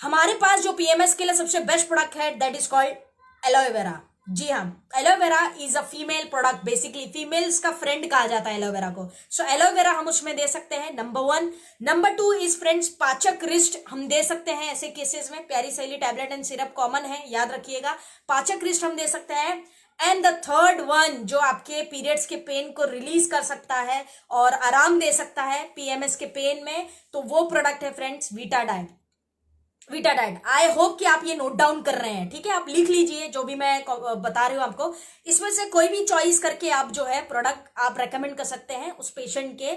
हमारे पास जो पीएमएस के लिए सबसे बेस्ट प्रोडक्ट है दैट इज कॉल्ड एलोवेरा। जी हाँ, aloe vera is a female product, basically females का फ्रेंड कहा जाता है एलोवेरा को। सो एलोवेरा हम उसमें दे सकते हैं, नंबर 1। नंबर 2 इज फ्रेंड्स पाचक रिस्ट हम दे सकते हैं ऐसे केसेस में। प्यारी सहेली टैबलेट एंड सिरप कॉमन है, याद रखिएगा, पाचक रिस्ट हम दे सकते हैं। एंड द थर्ड वन जो आपके पीरियड्स के पेन को रिलीज कर सकता है और आराम दे सकता है पीएमएस के पेन में, तो वो प्रोडक्ट है फ्रेंड्स वीटाडाइन। वीटाडाइन, आई होप कि आप ये नोट डाउन कर रहे हैं, ठीक है, आप लिख लीजिए जो भी मैं बता रही हूं आपको। इसमें से कोई भी चॉइस करके आप जो है प्रोडक्ट आप रेकमेंड कर सकते हैं उस पेशेंट के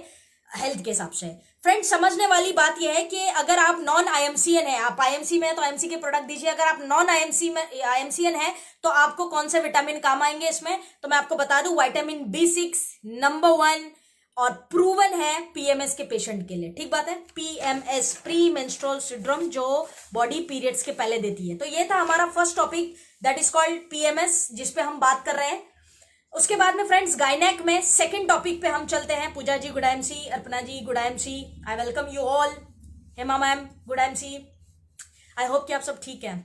हेल्थ के हिसाब से। फ्रेंड्स, समझने वाली बात यह है कि अगर आप नॉन आईएमसीएन है, आप आईएमसी में है तो आईएमसी के प्रोडक्ट दीजिए, अगर आप नॉन आईएमसीएन है तो आपको कौन से विटामिन काम आएंगे इसमें, तो मैं आपको बता दूं, विटामिन B6 नंबर 1 और प्रूवन है पीएमएस के पेशेंट के लिए, ठीक बात है। पीएमएस, प्री मेंस्ट्रुअल सिंड्रोम, जो बॉडी पीरियड्स के पहले देती है। तो ये था हमारा first topic that is called PMS, जिसपे हम बात कर रहे हैं। उसके बाद में फ्रेंड्स गायनेक में सेकंड टॉपिक पे हम चलते हैं। Pooja ji good MC, Arpana ji good MC, I welcome you all. Hema ma'am good MC, I hope कि आप सब ठीक है।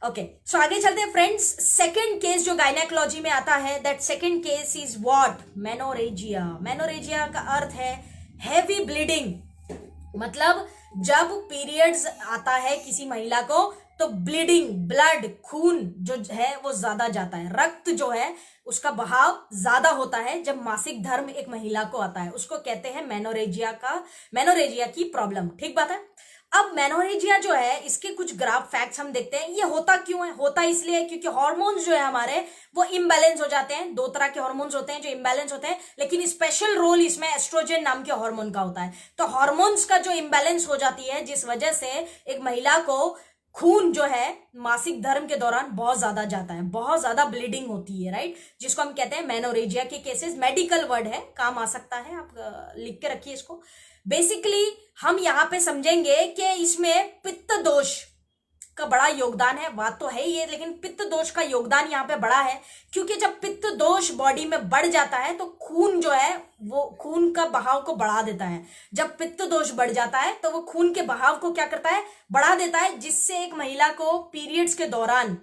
ओके, सो आगे चलते हैं फ्रेंड्स। सेकंड केस जो गायनेकोलॉजी में आता है, that second case is what, menorrhagia. Menorrhagia का अर्थ है हैवी ब्लीडिंग, मतलब जब पीरियड्स आता है किसी महिला को तो ब्लीडिंग, ब्लड, खून जो है वो ज्यादा जाता है, रक्त जो है उसका बहाव ज्यादा होता है जब मासिक धर्म एक महिला को आता है, उसको कहते हैं मेनोरेजिया की प्रॉब्लम, ठीक बात है। अब मेनोरेजिया जो है, इसके कुछ ग्राफ फैक्ट्स हम देखते हैं। ये होता क्यों है? होता इसलिए क्योंकि हार्मोन्स जो है हमारे वो इम्बैलेंस हो जाते हैं। दो तरह के हार्मोन्स होते हैं जो इम्बैलेंस होते हैं, लेकिन स्पेशल रोल इसमें एस्ट्रोजन नाम के हार्मोन का होता है। तो हार्मोन्स का जो इम्बैलेंस हो जाती है, जिस वजह से एक महिला को खून जो है मासिक धर्म के दौरान बहुत ज्यादा जाता है, बहुत ज्यादा ब्लीडिंग होती है, राइट, जिसको हम कहते हैं मेनोरेजिया के केसेस। मेडिकल वर्ड है, काम आ सकता है, आप लिख के रखिए इसको। बेसिकली हम यहां पे समझेंगे कि इसमें पित्त दोष का बड़ा योगदान है, बात तो है ही है, लेकिन पित्त दोष का योगदान यहाँ पे बड़ा है, क्योंकि जब पित्त दोष बॉडी में बढ़ जाता है तो खून जो है वो खून का बहाव को बढ़ा देता है। जब पित्त दोष बढ़ जाता है तो वो खून के बहाव को क्या करता है, बढ़ा देता है, जिससे एक महिला को पीरियड्स के दौरान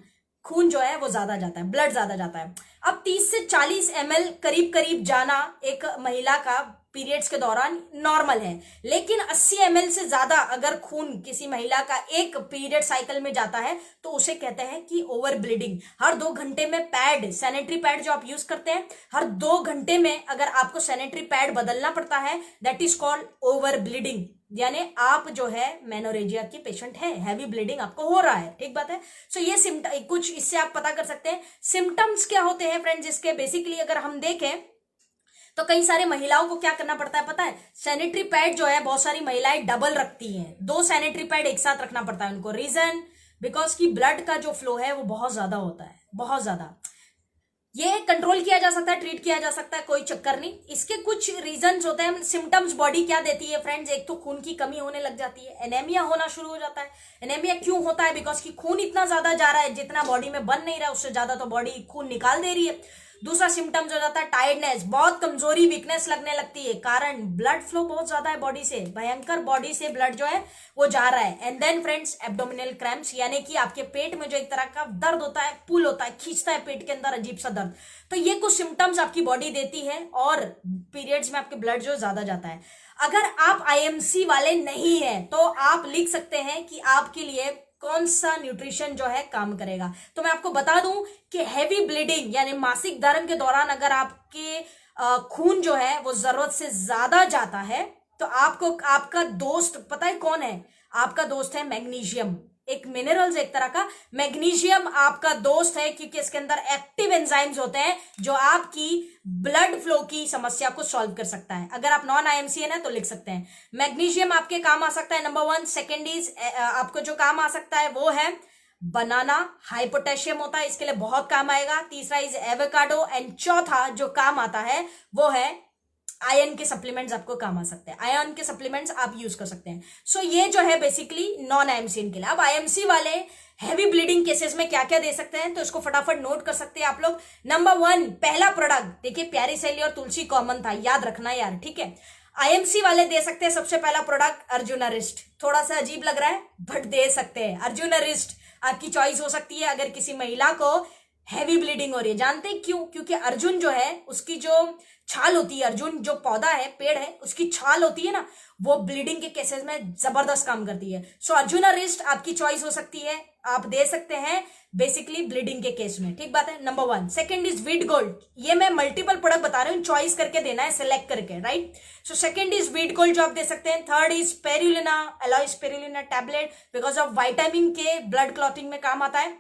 खून जो है वो ज्यादा जाता है, ब्लड ज्यादा जाता है। अब 30 से 40 ml करीब करीब जाना एक महिला का पीरियड्स के दौरान नॉर्मल है, लेकिन 80 ml से ज्यादा अगर खून किसी महिला का एक पीरियड साइकिल में जाता है तो उसे कहते हैं कि ओवर ब्लीडिंग। हर 2 घंटे में पैड, सैनिटरी पैड जो आप यूज करते हैं, हर 2 घंटे में अगर आपको सैनिटरी पैड बदलना पड़ता है, that is called over bleeding, यानी आप जो है मेनोरेजिया के पेशेंट है, हैवी ब्लीडिंग आपको हो रहा है, ठीक बात है। सो ये सिम्टम, कुछ इससे आप पता कर सकते हैं सिम्टम्स क्या होते हैं फ्रेंड्स इसके। बेसिकली अगर हम देखें तो कई सारे महिलाओं को क्या करना पड़ता है पता है, सैनिटरी पैड जो है बहुत सारी महिलाएं डबल रखती हैं, 2 सैनिटरी पैड एक साथ रखना पड़ता है उनको। रीजन, बिकॉज की ब्लड का जो फ्लो है वो बहुत ज्यादा होता है, बहुत ज्यादा। ये कंट्रोल किया जा सकता है, ट्रीट किया जा सकता है, कोई चक्कर नहीं। इसके कुछ रीजंस होते हैं। सिम्टम्स बॉडी क्या देती है फ्रेंड्स, एक तो खून की कमी होने लग जाती है, एनेमिया होना शुरू हो जाता है। एनेमिया क्यों होता है? बिकॉज की खून इतना ज्यादा जा रहा है, जितना बॉडी में बन नहीं रहा है उससे ज्यादा तो बॉडी खून निकाल दे रही है। दूसरा सिम्टम्स हो जाता है टायर्डनेस, बहुत कमजोरी, वीकनेस लगने लगती है। कारण ब्लड फ्लो बहुत ज्यादा है बॉडी से, भयंकर बॉडी से ब्लड जो है वो जा रहा है। And then friends abdominal cramps, यानी कि आपके पेट में जो एक तरह का दर्द होता है, पुल होता है, खींचता है पेट के अंदर अजीब सा दर्द। तो ये कुछ सिम्टम्स आपकी बॉडी देती है और पीरियड्स में आपके ब्लड जो ज्यादा जाता है। अगर आप आईएमसी वाले नहीं है तो आप लिख सकते हैं कि आपके लिए कौन सा न्यूट्रिशन जो है काम करेगा। तो मैं आपको बता दूं कि हैवी ब्लीडिंग यानी मासिक धर्म के दौरान अगर आपके खून जो है वो जरूरत से ज्यादा जाता है तो आपको आपका दोस्त पता है कौन है? आपका दोस्त है मैग्नीशियम, एक मिनरल्स एक तरह का। मैग्नीशियम आपका दोस्त है क्योंकि इसके अंदर एक्टिव एंजाइम्स होते हैं जो आपकी ब्लड फ्लो की समस्या को सॉल्व कर सकता है। अगर आप नॉन आईएमसीएन है तो लिख सकते हैं मैग्नीशियम आपके काम आ सकता है, नंबर 1। सेकेंड इज आपको जो काम आ सकता है वो है बनाना, हाई पोटेशियम होता है, इसके लिए बहुत काम आएगा। तीसरा इज एवोकाडो एंड चौथा जो काम आता है वो है आयरन के सप्लीमेंट्स आपको काम आ सकते हैं। आयरन के सप्लीमेंट्स आप यूज कर सकते हैं। सो ये जो है बेसिकली नॉन आईएमसीएन के लिए। अब आईएमसी वाले हैवी ब्लीडिंग केसेस में क्या क्या दे सकते हैं तो इसको फटाफट नोट कर सकते हैं आप लोग। नंबर 1 पहला प्रोडक्ट देखिए, प्यारी सैली और तुलसी कॉमन था, याद रखना यार, ठीक है। आईएमसी वाले दे सकते हैं सबसे पहला प्रोडक्ट अर्जुनारिस्ट। थोड़ा सा अजीब लग रहा है बट दे सकते हैं। अर्जुनारिस्ट आपकी चॉइस हो सकती है अगर किसी महिला को हैवी ब्लीडिंग हो रही है। जानते हैं क्यों? क्योंकि अर्जुन जो है उसकी जो छाल होती है, अर्जुन जो पौधा है, पेड़ है, उसकी छाल होती है ना, वो ब्लीडिंग के केसेस में जबरदस्त काम करती है। सो अर्जुनारिस्ट आपकी चॉइस हो सकती है, आप दे सकते हैं बेसिकली ब्लीडिंग के केस में, ठीक बात है। Number 1। Second is wheat gold. ये मैं मल्टीपल प्रोडक्ट बता रही हूँ, चॉइस करके देना है, सिलेक्ट करके, right. So second is wheat gold जो आप दे सकते हैं। Third is spirulina, alloy spirulina tablet, because of vitamin के ब्लड क्लॉटिंग में काम आता है।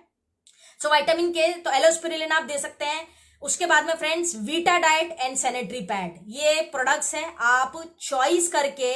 सो विटामिन के तो एलोस्पिरुलिन आप दे सकते हैं। उसके बाद में friends Vita diet and sanitary pad, ये प्रोडक्ट्स हैं, आप चॉइस करके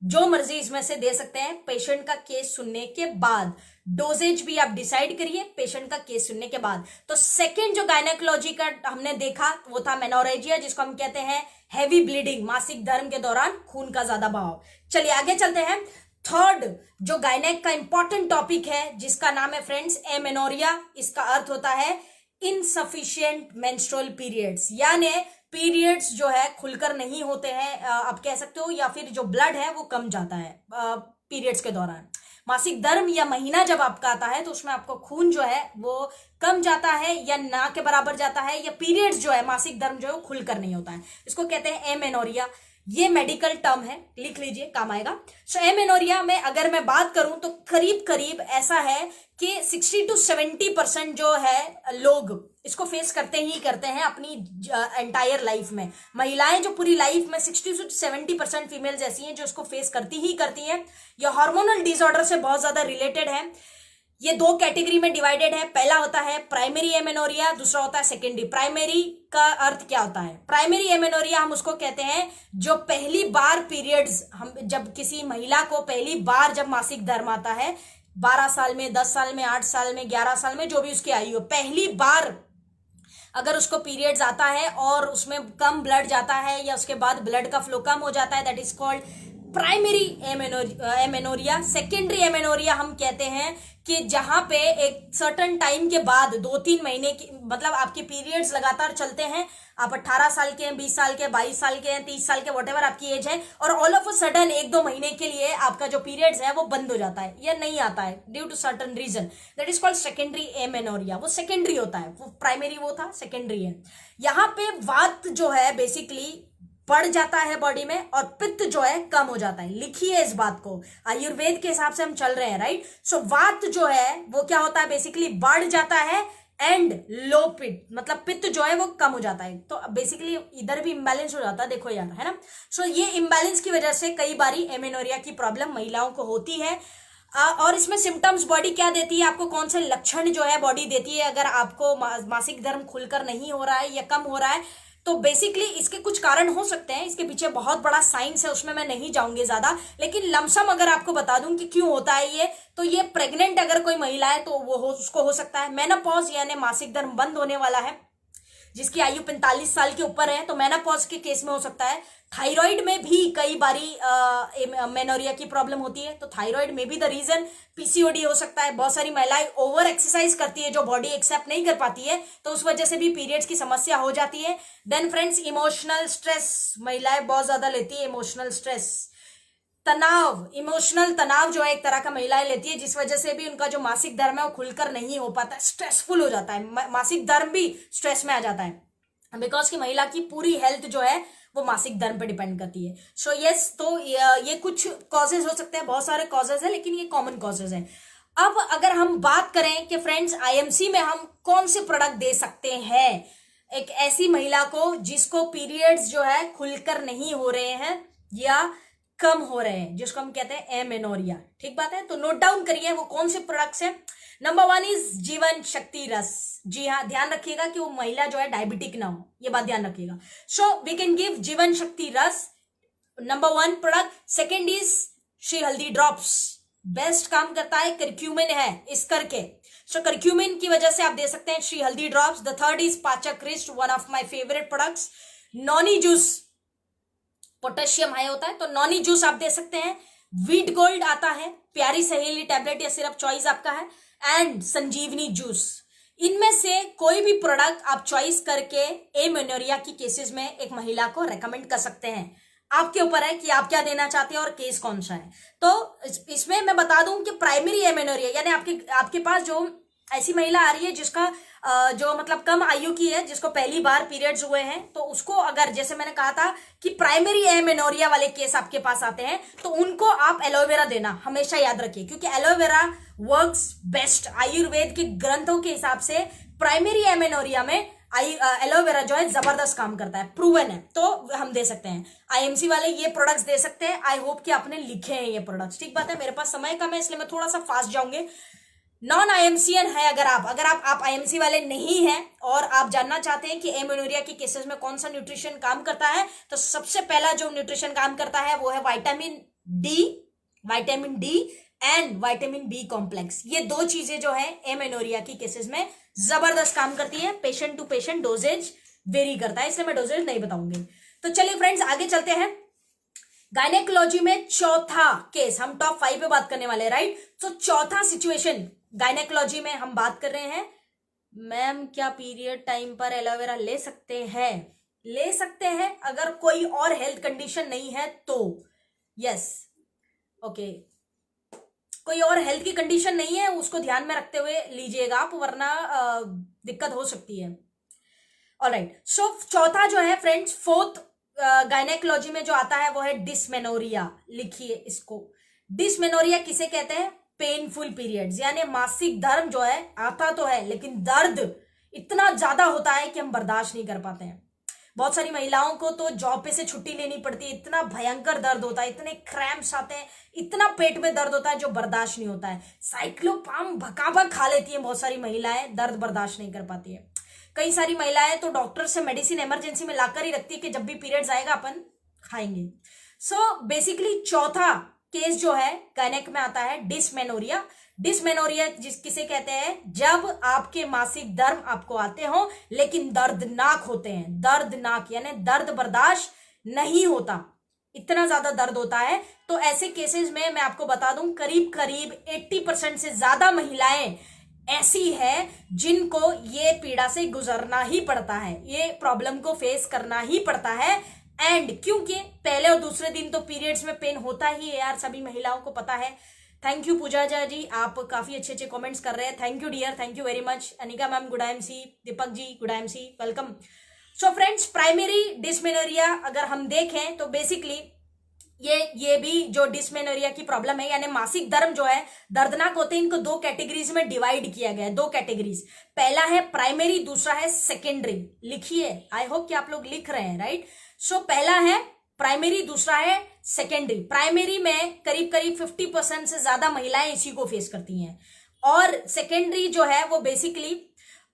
जो मर्जी इसमें से दे सकते हैं पेशेंट का केस सुनने के बाद। डोजेज भी आप डिसाइड करिए पेशेंट का केस सुनने के बाद। तो सेकंड जो गायनेकोलॉजी का हमने देखा वो था मेनोरेजिया, जिसको हम कहते हैं हैवी ब्लीडिंग, मासिक धर्म के दौरान खून का ज्यादा बहाव। चलिए आगे चलते हैं। थर्ड जो गायनेक का इंपॉर्टेंट टॉपिक है जिसका नाम है फ्रेंड्स एमेनोरिया। इसका अर्थ होता है इनसफिशिएंट मेंस्ट्रुअल पीरियड्स, यानी पीरियड्स जो है खुलकर नहीं होते हैं, आप कह सकते हो, या फिर जो ब्लड है वो कम जाता है पीरियड्स के दौरान। मासिक धर्म या महीना जब आपका आता है तो उसमें आपको खून जो है वो कम जाता है या ना के बराबर जाता है, या पीरियड्स जो है मासिक धर्म जो है वो खुलकर नहीं होता है, इसको कहते हैं एमेनोरिया। ये मेडिकल टर्म है, लिख लीजिए, काम आएगा। सो एमेनोरिया में अगर मैं बात करूं तो करीब करीब ऐसा है कि 60 to 70% जो है लोग इसको फेस करते ही करते हैं अपनी एंटायर लाइफ में। महिलाएं जो पूरी लाइफ में 60 to 70% फीमेल्स ऐसी हैं जो इसको फेस करती ही करती हैं। यह हार्मोनल डिसऑर्डर से बहुत ज्यादा रिलेटेड है। ये दो कैटेगरी में डिवाइडेड है। पहला होता है प्राइमरी एमेनोरिया, दूसरा होता है सेकेंडरी। प्राइमरी का अर्थ क्या होता है? प्राइमरी एमेनोरिया हम उसको कहते हैं जो पहली बार पीरियड्स, हम जब किसी महिला को पहली बार जब मासिक धर्म आता है 12 साल में, 10 साल में, 8 साल में, 11 साल में, जो भी उसकी आयु हो, पहली बार अगर उसको पीरियड्स आता है और उसमें कम ब्लड जाता है या उसके बाद ब्लड का फ्लो कम हो जाता है, that is called primary amenorrhea. Secondary amenorrhea हम कहते हैं कि जहां पे एक सर्टन टाइम के बाद 2-3 महीने की, मतलब आपके पीरियड्स लगातार चलते हैं, आप 18 साल के हैं, 20 साल के, 22 साल के हैं, 30 साल के, व्हाटएवर आपकी एज है, और ऑल ऑफ अ सडन 1-2 महीने के लिए आपका जो पीरियड्स है वो बंद हो जाता है या नहीं आता है due to certain reason, that is called secondary amenorrhea. वो सेकेंडरी होता है, वो प्राइमरी वो था, सेकेंडरी है। यहाँ पे वात जो है बेसिकली बढ़ जाता है बॉडी में और पित्त जो है कम हो जाता है। लिखिए इस बात को, आयुर्वेद के हिसाब से हम चल रहे हैं, राइट। सो वात जो है वो क्या होता है, बेसिकली बढ़ जाता है, एंड लो पित्त, मतलब पित्त जो है वो कम हो जाता है। तो बेसिकली इधर भी इम्बैलेंस हो जाता है, देखो यार, है ना। सो ये इम्बैलेंस की वजह से कई बारी एमेनोरिया की प्रॉब्लम महिलाओं को होती है। और इसमें सिम्टम्स बॉडी क्या देती है आपको, कौन से लक्षण जो है बॉडी देती है अगर आपको मासिक धर्म खुलकर नहीं हो रहा है या कम हो रहा है। तो बेसिकली इसके कुछ कारण हो सकते हैं, इसके पीछे बहुत बड़ा साइंस है, उसमें मैं नहीं जाऊंगी ज्यादा, लेकिन लमसम अगर आपको बता दूं कि क्यों होता है ये, तो ये प्रेग्नेंट अगर कोई महिला है तो वो उसको हो सकता है। मेनोपॉज यानी मासिक धर्म बंद होने वाला है, जिसकी आयु 45 साल के ऊपर है तो मेनोपॉज के केस में हो सकता है। थायराइड में भी कई बारी मेनोरिया की प्रॉब्लम होती है, तो थायराइड में भी द रीजन पीसीओडी हो सकता है। बहुत सारी महिलाएं ओवर एक्सरसाइज करती है जो बॉडी एक्सेप्ट नहीं कर पाती है, तो उस वजह से भी पीरियड्स की समस्या हो जाती है। देन फ्रेंड्स, इमोशनल स्ट्रेस, महिलाएं बहुत ज्यादा लेती है इमोशनल स्ट्रेस, तनाव, इमोशनल तनाव जो है एक तरह का महिलाएं लेती है, जिस वजह से भी उनका जो मासिक धर्म है वो खुलकर नहीं हो पाता है, स्ट्रेसफुल हो जाता है, मासिक धर्म भी स्ट्रेस में आ जाता है, बिकॉज की महिला की पूरी हेल्थ जो है वो मासिक धर्म पे डिपेंड करती है। सो यस, तो ये कुछ कॉजेज हो सकते हैं, बहुत सारे कॉजेज है, लेकिन ये कॉमन कॉजेज हैं। अब अगर हम बात करें कि फ्रेंड्स आईएमसी में हम कौन से प्रोडक्ट दे सकते हैं एक ऐसी महिला को जिसको पीरियड्स जो है खुलकर नहीं हो रहे हैं या कम हो रहे हैं, जिसको हम कहते हैं एमेनोरिया। ठीक बात है, तो नोट डाउन करिए वो कौन से प्रोडक्ट्स हैं। नंबर 1 इज जीवन शक्ति रस। जी हाँ, ध्यान रखिएगा कि वो महिला जो है डायबिटिक ना हो, ये बात ध्यान रखिएगा। सो वी कैन गिव जीवन शक्ति रस, number 1 product. Second is Shri हल्दी ड्रॉप्स, बेस्ट काम करता है, करक्यूमिन है इस करके, सो करक्यूमिन की वजह से आप दे सकते हैं श्री हल्दी ड्रॉप्स। द थर्ड इज पाचक wrist, one of my favourite products. Noni juice, potassium high होता है, तो नॉनी जूस आप दे सकते हैं। वीट गोल्ड आता है, प्यारी सहेली टैबलेट या सिरप चॉइस आपका है, एंड संजीवनी जूस। इनमें से कोई भी प्रोडक्ट आप चॉइस करके एमेनोरिया की केसेस में एक महिला को रेकमेंड कर सकते हैं। आपके ऊपर है कि आप क्या देना चाहते हैं और केस कौन सा है। तो इसमें मैं बता दूं कि प्राइमरी एमेनोरिया यानी आपके पास जो ऐसी महिला आ रही है जिसका जो मतलब कम आयु की है, जिसको पहली बार पीरियड्स हुए हैं, तो उसको अगर जैसे मैंने कहा था कि प्राइमरी एमेनोरिया वाले केस आपके पास आते हैं तो उनको आप एलोवेरा देना हमेशा याद रखिए, क्योंकि एलोवेरा वर्क्स बेस्ट। आयुर्वेद के ग्रंथों के हिसाब से प्राइमरी एमेनोरिया में एलोवेरा जो है जबरदस्त काम करता है, प्रूवन है, तो हम दे सकते हैं। आईएमसी वाले ये प्रोडक्ट्स दे सकते हैं। आई होप कि आपने लिखे हैं ये प्रोडक्ट्स। ठीक बात है, मेरे पास समय कम है इसलिए मैं थोड़ा सा फास्ट जाऊंगे। नॉन आईएमसीएन है अगर आप आईएमसी वाले नहीं हैं और आप जानना चाहते हैं कि एमेनोरिया के केसेस में कौन सा न्यूट्रिशन काम करता है, तो सबसे पहला जो न्यूट्रिशन काम करता है वो है vitamin D and vitamin B complex. ये दो चीजें जो है एमेनोरिया की केसेस में जबरदस्त काम करती है। Patient to patient dosages vary करता है, इसलिए मैं डोजेज नहीं बताऊंगी। तो चलिए फ्रेंड्स आगे चलते हैं। गायनेकोलॉजी में चौथा केस, हम टॉप 5 पे बात करने वाले, राइट। तो चौथा सिचुएशन गायनेकोलॉजी में हम बात कर रहे हैं, मैम क्या पीरियड टाइम पर एलोवेरा ले सकते हैं? ले सकते हैं अगर कोई और हेल्थ कंडीशन नहीं है तो, यस, ओके। कोई और हेल्थ की कंडीशन नहीं है उसको ध्यान में रखते हुए लीजिएगा आप, वरना दिक्कत हो सकती है। ऑलराइट, सो चौथा जो है फ्रेंड्स, फोर्थ गायनेकोलॉजी में जो आता है वो है डिस्मेनोरिया। लिखिए इसको, डिस्मेनोरिया किसे कहते हैं? पेनफुल पीरियड्स, यानी मासिक धर्म जो है आता तो है लेकिन दर्द इतना ज्यादा होता है कि हम बर्दाश्त नहीं कर पाते हैं। बहुत सारी महिलाओं को तो जॉब पे से छुट्टी लेनी पड़ती है, इतना भयंकर दर्द होता है, इतने क्रैम्प्स आते हैं, इतना पेट में दर्द होता है जो बर्दाश्त नहीं होता है। साइक्लोपाम भकाभक खा लेती है बहुत सारी महिलाएं, दर्द बर्दाश्त नहीं कर पाती है। कई सारी महिलाएं तो डॉक्टर से मेडिसिन इमरजेंसी में लाकर ही रखती है कि जब भी पीरियड्स आएगा अपन खाएंगे। सो बेसिकली चौथा केस जो है गायनेक में आता है डिस्मेनोरिया। डिस्मेनोरिया किसे कहते हैं? जब आपके मासिक धर्म आपको आते हो लेकिन दर्दनाक होते हैं, दर्दनाक यानी दर्द बर्दाश्त नहीं होता, इतना ज्यादा दर्द होता है। तो ऐसे केसेस में मैं आपको बता दूं करीब करीब 80% से ज्यादा महिलाएं ऐसी है जिनको ये पीड़ा से गुजरना ही पड़ता है, ये प्रॉब्लम को फेस करना ही पड़ता है। एंड क्योंकि पहले और दूसरे दिन तो पीरियड्स में पेन होता ही है यार, सभी महिलाओं को पता है। थैंक यू पूजा जी, आप काफी अच्छे अच्छे कमेंट्स कर रहे हैं, thank you dear, thank you very much. Anika ma'am good IMC, Deepak ji good IMC, welcome. So friends, primary dysmenorrhea अगर हम देखें तो बेसिकली ये भी जो डिस्मेनोरिया की प्रॉब्लम है यानी मासिक धर्म जो है दर्दनाक होते हैं, इनको दो कैटेगरीज में डिवाइड किया गया है, दो कैटेगरीज। पहला है प्राइमरी, दूसरा है सेकेंडरी। लिखिए, आई होप कि आप लोग लिख रहे हैं, राइट। सो पहला है प्राइमरी, दूसरा है सेकेंडरी। प्राइमरी में करीब करीब 50% से ज्यादा महिलाएं इसी को फेस करती हैं, और सेकेंडरी जो है वो बेसिकली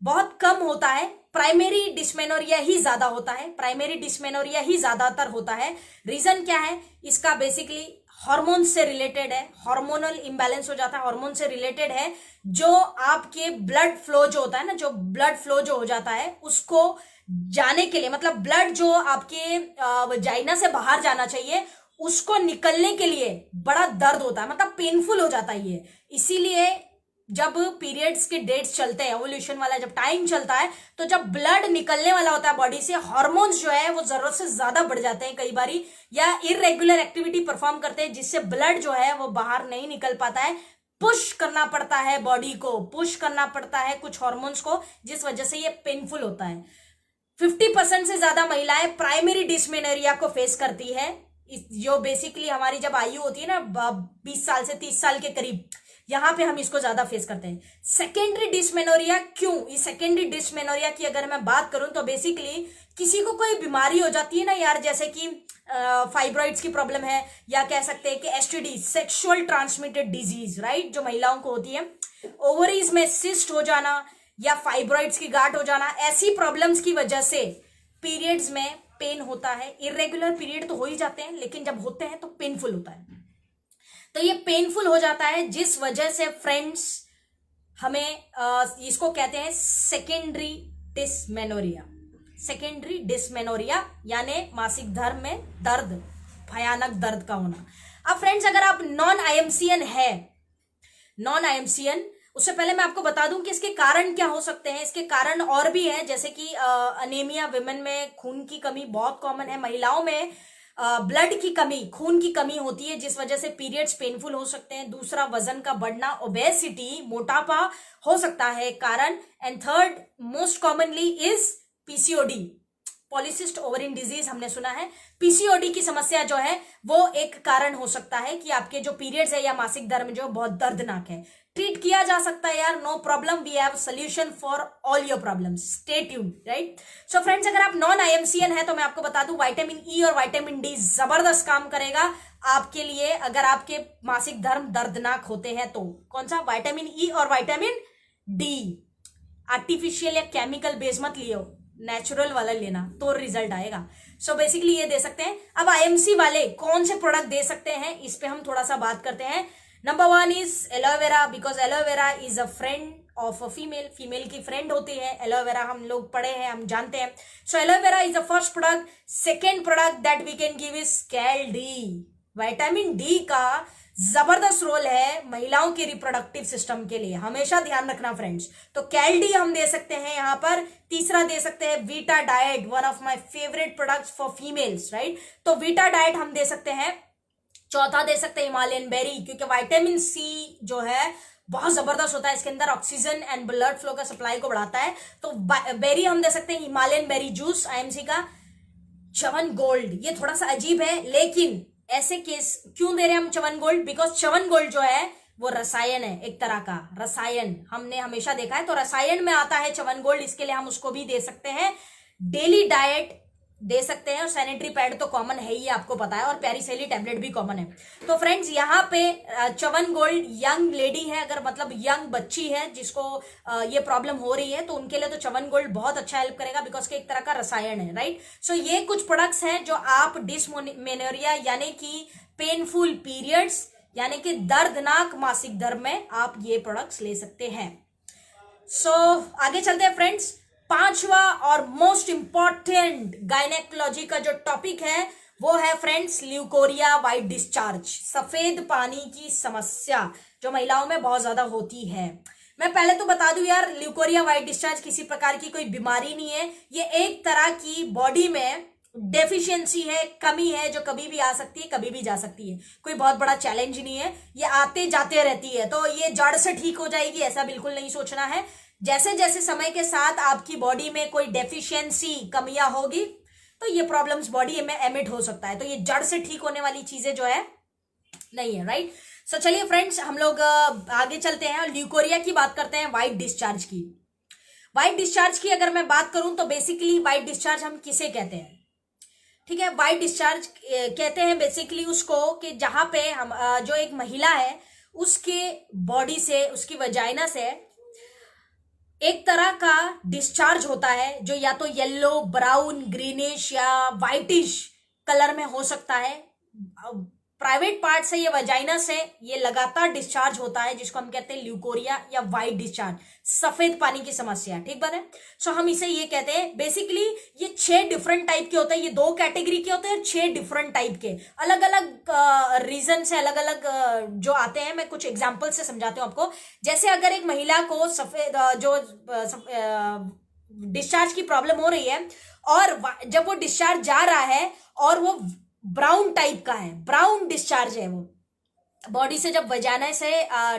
बहुत कम होता है। प्राइमरी डिस्मेनोरिया ही ज्यादा होता है, प्राइमरी डिस्मेनोरिया ही ज्यादातर होता है। रीजन क्या है इसका? बेसिकली हार्मोन से रिलेटेड है, हार्मोनल इंबैलेंस हो जाता है, हार्मोन से रिलेटेड है। जो आपके ब्लड फ्लो जो होता है ना, जो ब्लड फ्लो जो हो जाता है उसको जाने के लिए, मतलब ब्लड जो आपके वजाइना से बाहर जाना चाहिए उसको निकलने के लिए बड़ा दर्द होता है, मतलब पेनफुल हो जाता है ये। इसीलिए जब पीरियड्स के डेट्स चलते हैं, ओवुलेशन वाला जब टाइम चलता है, तो जब ब्लड निकलने वाला होता है बॉडी से, हार्मोन्स जो है वो जरूरत से ज्यादा बढ़ जाते हैं कई बारी, या इरेगुलर एक्टिविटी परफॉर्म करते हैं जिससे ब्लड जो है वो बाहर नहीं निकल पाता है। पुश करना पड़ता है बॉडी को, पुश करना पड़ता है कुछ हार्मोन्स को, जिस वजह से ये पेनफुल होता है। 50% से ज्यादा महिलाएं प्राइमरी डिस्मेनोरिया को फेस करती है, जो बेसिकली हमारी जब आयु होती है ना 20 साल से 30 साल के करीब, यहां पे हम इसको ज्यादा फेस करते हैं। सेकेंडरी डिस्मेनोरिया क्यों? इस सेकेंडरी डिस्मेनोरिया की अगर मैं बात करूं तो बेसिकली किसी को कोई बीमारी हो जाती है ना यार, जैसे कि फाइब्रॉइड्स की प्रॉब्लम है, या कह सकते हैं कि STD, sexual transmitted disease, right, जो महिलाओं को होती है, ओवरीज में सिस्ट हो जाना या फाइब्रॉइड्स की गांठ हो जाना, ऐसी प्रॉब्लम्स की वजह से पीरियड्स में पेन होता है। इरेगुलर पीरियड तो हो ही जाते हैं, लेकिन जब होते हैं तो पेनफुल होता है। तो ये पेनफुल हो जाता है, जिस वजह से फ्रेंड्स हमें इसको कहते हैं सेकेंडरी डिस्मेनोरिया। सेकेंडरी डिस्मेनोरिया यानी मासिक धर्म में दर्द, भयानक दर्द का होना। अब फ्रेंड्स अगर आप नॉन आईएमसीएन है, नॉन आईएमसीएन, उससे पहले मैं आपको बता दूं कि इसके कारण क्या हो सकते हैं। इसके कारण और भी है, जैसे कि अनीमिया, विमेन में खून की कमी बहुत कॉमन है, महिलाओं में ब्लड की कमी, खून की कमी होती है, जिस वजह से पीरियड्स पेनफुल हो सकते हैं। दूसरा, वजन का बढ़ना, ओबेसिटी, मोटापा हो सकता है कारण। And third most commonly is PCOD, polycystic ovarian disease, हमने सुना है। पीसीओडी की समस्या जो है वो एक कारण हो सकता है कि आपके जो पीरियड्स है या मासिक धर्म जो बहुत दर्दनाक है। ट्रीट किया जा सकता है यार, no problem, we have solution for all your problems, stay tuned, right. So friends अगर आप नॉन आईएमसीएन है तो मैं आपको बता दूं विटामिन ई और विटामिन डी जबरदस्त काम करेगा आपके लिए, अगर आपके मासिक धर्म दर्दनाक होते हैं तो। कौन सा? विटामिन ई और विटामिन डी। आर्टिफिशियल या केमिकल बेस मत लियो, नेचुरल वाला लेना तो रिजल्ट आएगा। सो बेसिकली ये दे सकते हैं। अब आईएमसी वाले कौन से प्रोडक्ट दे सकते हैं, इस पे हम थोड़ा सा बात करते हैं। Number 1 is aloe vera, because aloe vera is a friend of a female, female की फ्रेंड होती है एलोवेरा, हम लोग पढ़े हैं, हम जानते हैं। So aloe vera is the first product. Second product that we can give is cal D. Vitamin D का जबरदस्त रोल है महिलाओं के रिप्रोडक्टिव सिस्टम के लिए, हमेशा ध्यान रखना फ्रेंड्स। तो कैल डी हम दे सकते हैं यहाँ पर। तीसरा दे सकते हैं Vita diet, one of my favourite products for females, right, तो वीटा डाइट हम दे सकते हैं। चौथा दे सकते हैं हिमालयन बेरी, क्योंकि विटामिन सी जो है बहुत जबरदस्त होता है, इसके अंदर ऑक्सीजन एंड ब्लड फ्लो का सप्लाई को बढ़ाता है, तो बेरी हम दे सकते हैं हिमालयन बेरी जूस आईएमसी का। च्यवन गोल्ड, ये थोड़ा सा अजीब है, लेकिन ऐसे केस क्यों दे रहे हैं हम Chyavan gold? Because Chyavan gold जो है वो रसायन है, एक तरह का रसायन, हमने हमेशा देखा है, तो रसायन में आता है च्यवन गोल्ड, इसके लिए हम उसको भी दे सकते हैं। डेली डाइट दे सकते हैं, और सैनिटरी पैड तो कॉमन है ही, आपको पता है, और पेरिसेली टैबलेट भी कॉमन है। तो फ्रेंड्स यहाँ पे च्यवन गोल्ड, यंग लेडी है, अगर मतलब यंग बच्ची है जिसको ये प्रॉब्लम हो रही है, तो उनके लिए तो च्यवन गोल्ड बहुत अच्छा हेल्प करेगा, बिकॉज के एक तरह का रसायन है, राइट। सो ये कुछ प्रोडक्ट्स हैं जो आप डिस्मेनोरिया यानी कि पेनफुल पीरियड्स यानी कि दर्दनाक मासिक धर्म में आप ये प्रोडक्ट्स ले सकते हैं। सो आगे चलते हैं फ्रेंड्स। पांचवा और मोस्ट इंपॉर्टेंट गायनेकोलॉजी का जो टॉपिक है वो है फ्रेंड्स ल्यूकोरिया वाइट डिस्चार्ज, सफेद पानी की समस्या जो महिलाओं में बहुत ज्यादा होती है। मैं पहले तो बता दूं यार, ल्यूकोरिया वाइट डिस्चार्ज किसी प्रकार की कोई बीमारी नहीं है, ये एक तरह की बॉडी में डेफिशिएंसी है, कमी है, जो कभी भी आ सकती है, कभी भी जा सकती है, कोई बहुत बड़ा चैलेंज नहीं है, ये आते जाते रहती है, तो ये जड़ से ठीक हो जाएगी ऐसा बिल्कुल नहीं सोचना है। जैसे जैसे समय के साथ आपकी बॉडी में कोई डेफिशिएंसी, कमियां होगी, तो ये प्रॉब्लम्स बॉडी में एमिट हो सकता है, तो ये जड़ से ठीक होने वाली चीजें जो है नहीं है, राइट। सो चलिए फ्रेंड्स हम लोग आगे चलते हैं और ल्यूकोरिया की बात करते हैं, वाइट डिस्चार्ज की। वाइट डिस्चार्ज की अगर मैं बात करूं तो बेसिकली वाइट डिस्चार्ज हम किसे कहते हैं? ठीक है, वाइट डिस्चार्ज कहते हैं बेसिकली उसको कि जहां पे हम जो एक महिला है उसके बॉडी से, उसकी वजाइना से एक तरह का डिस्चार्ज होता है, जो या तो येलो, ब्राउन, ग्रीनिश या व्हाइटिश कलर में हो सकता है। प्राइवेट पार्ट से, ये वजाइना से ये लगातार डिस्चार्ज होता है, जिसको हम कहते हैं ल्यूकोरिया या वाइट डिस्चार्ज, सफेद पानी की समस्या। ठीक बात है। सो हम इसे ये कहते हैं, बेसिकली ये 6 डिफरेंट टाइप के होते हैं, ये 2 कैटेगरी के होते हैं, 6 डिफरेंट टाइप के, अलग अलग रीजन से अलग अलग जो आते हैं। मैं कुछ एग्जाम्पल से समझाती हूँ आपको। जैसे अगर एक महिला को सफेद जो डिस्चार्ज की प्रॉब्लम हो रही है, और जब वो डिस्चार्ज जा रहा है और वो ब्राउन टाइप का है, ब्राउन डिस्चार्ज है, वो बॉडी से जब वजाना से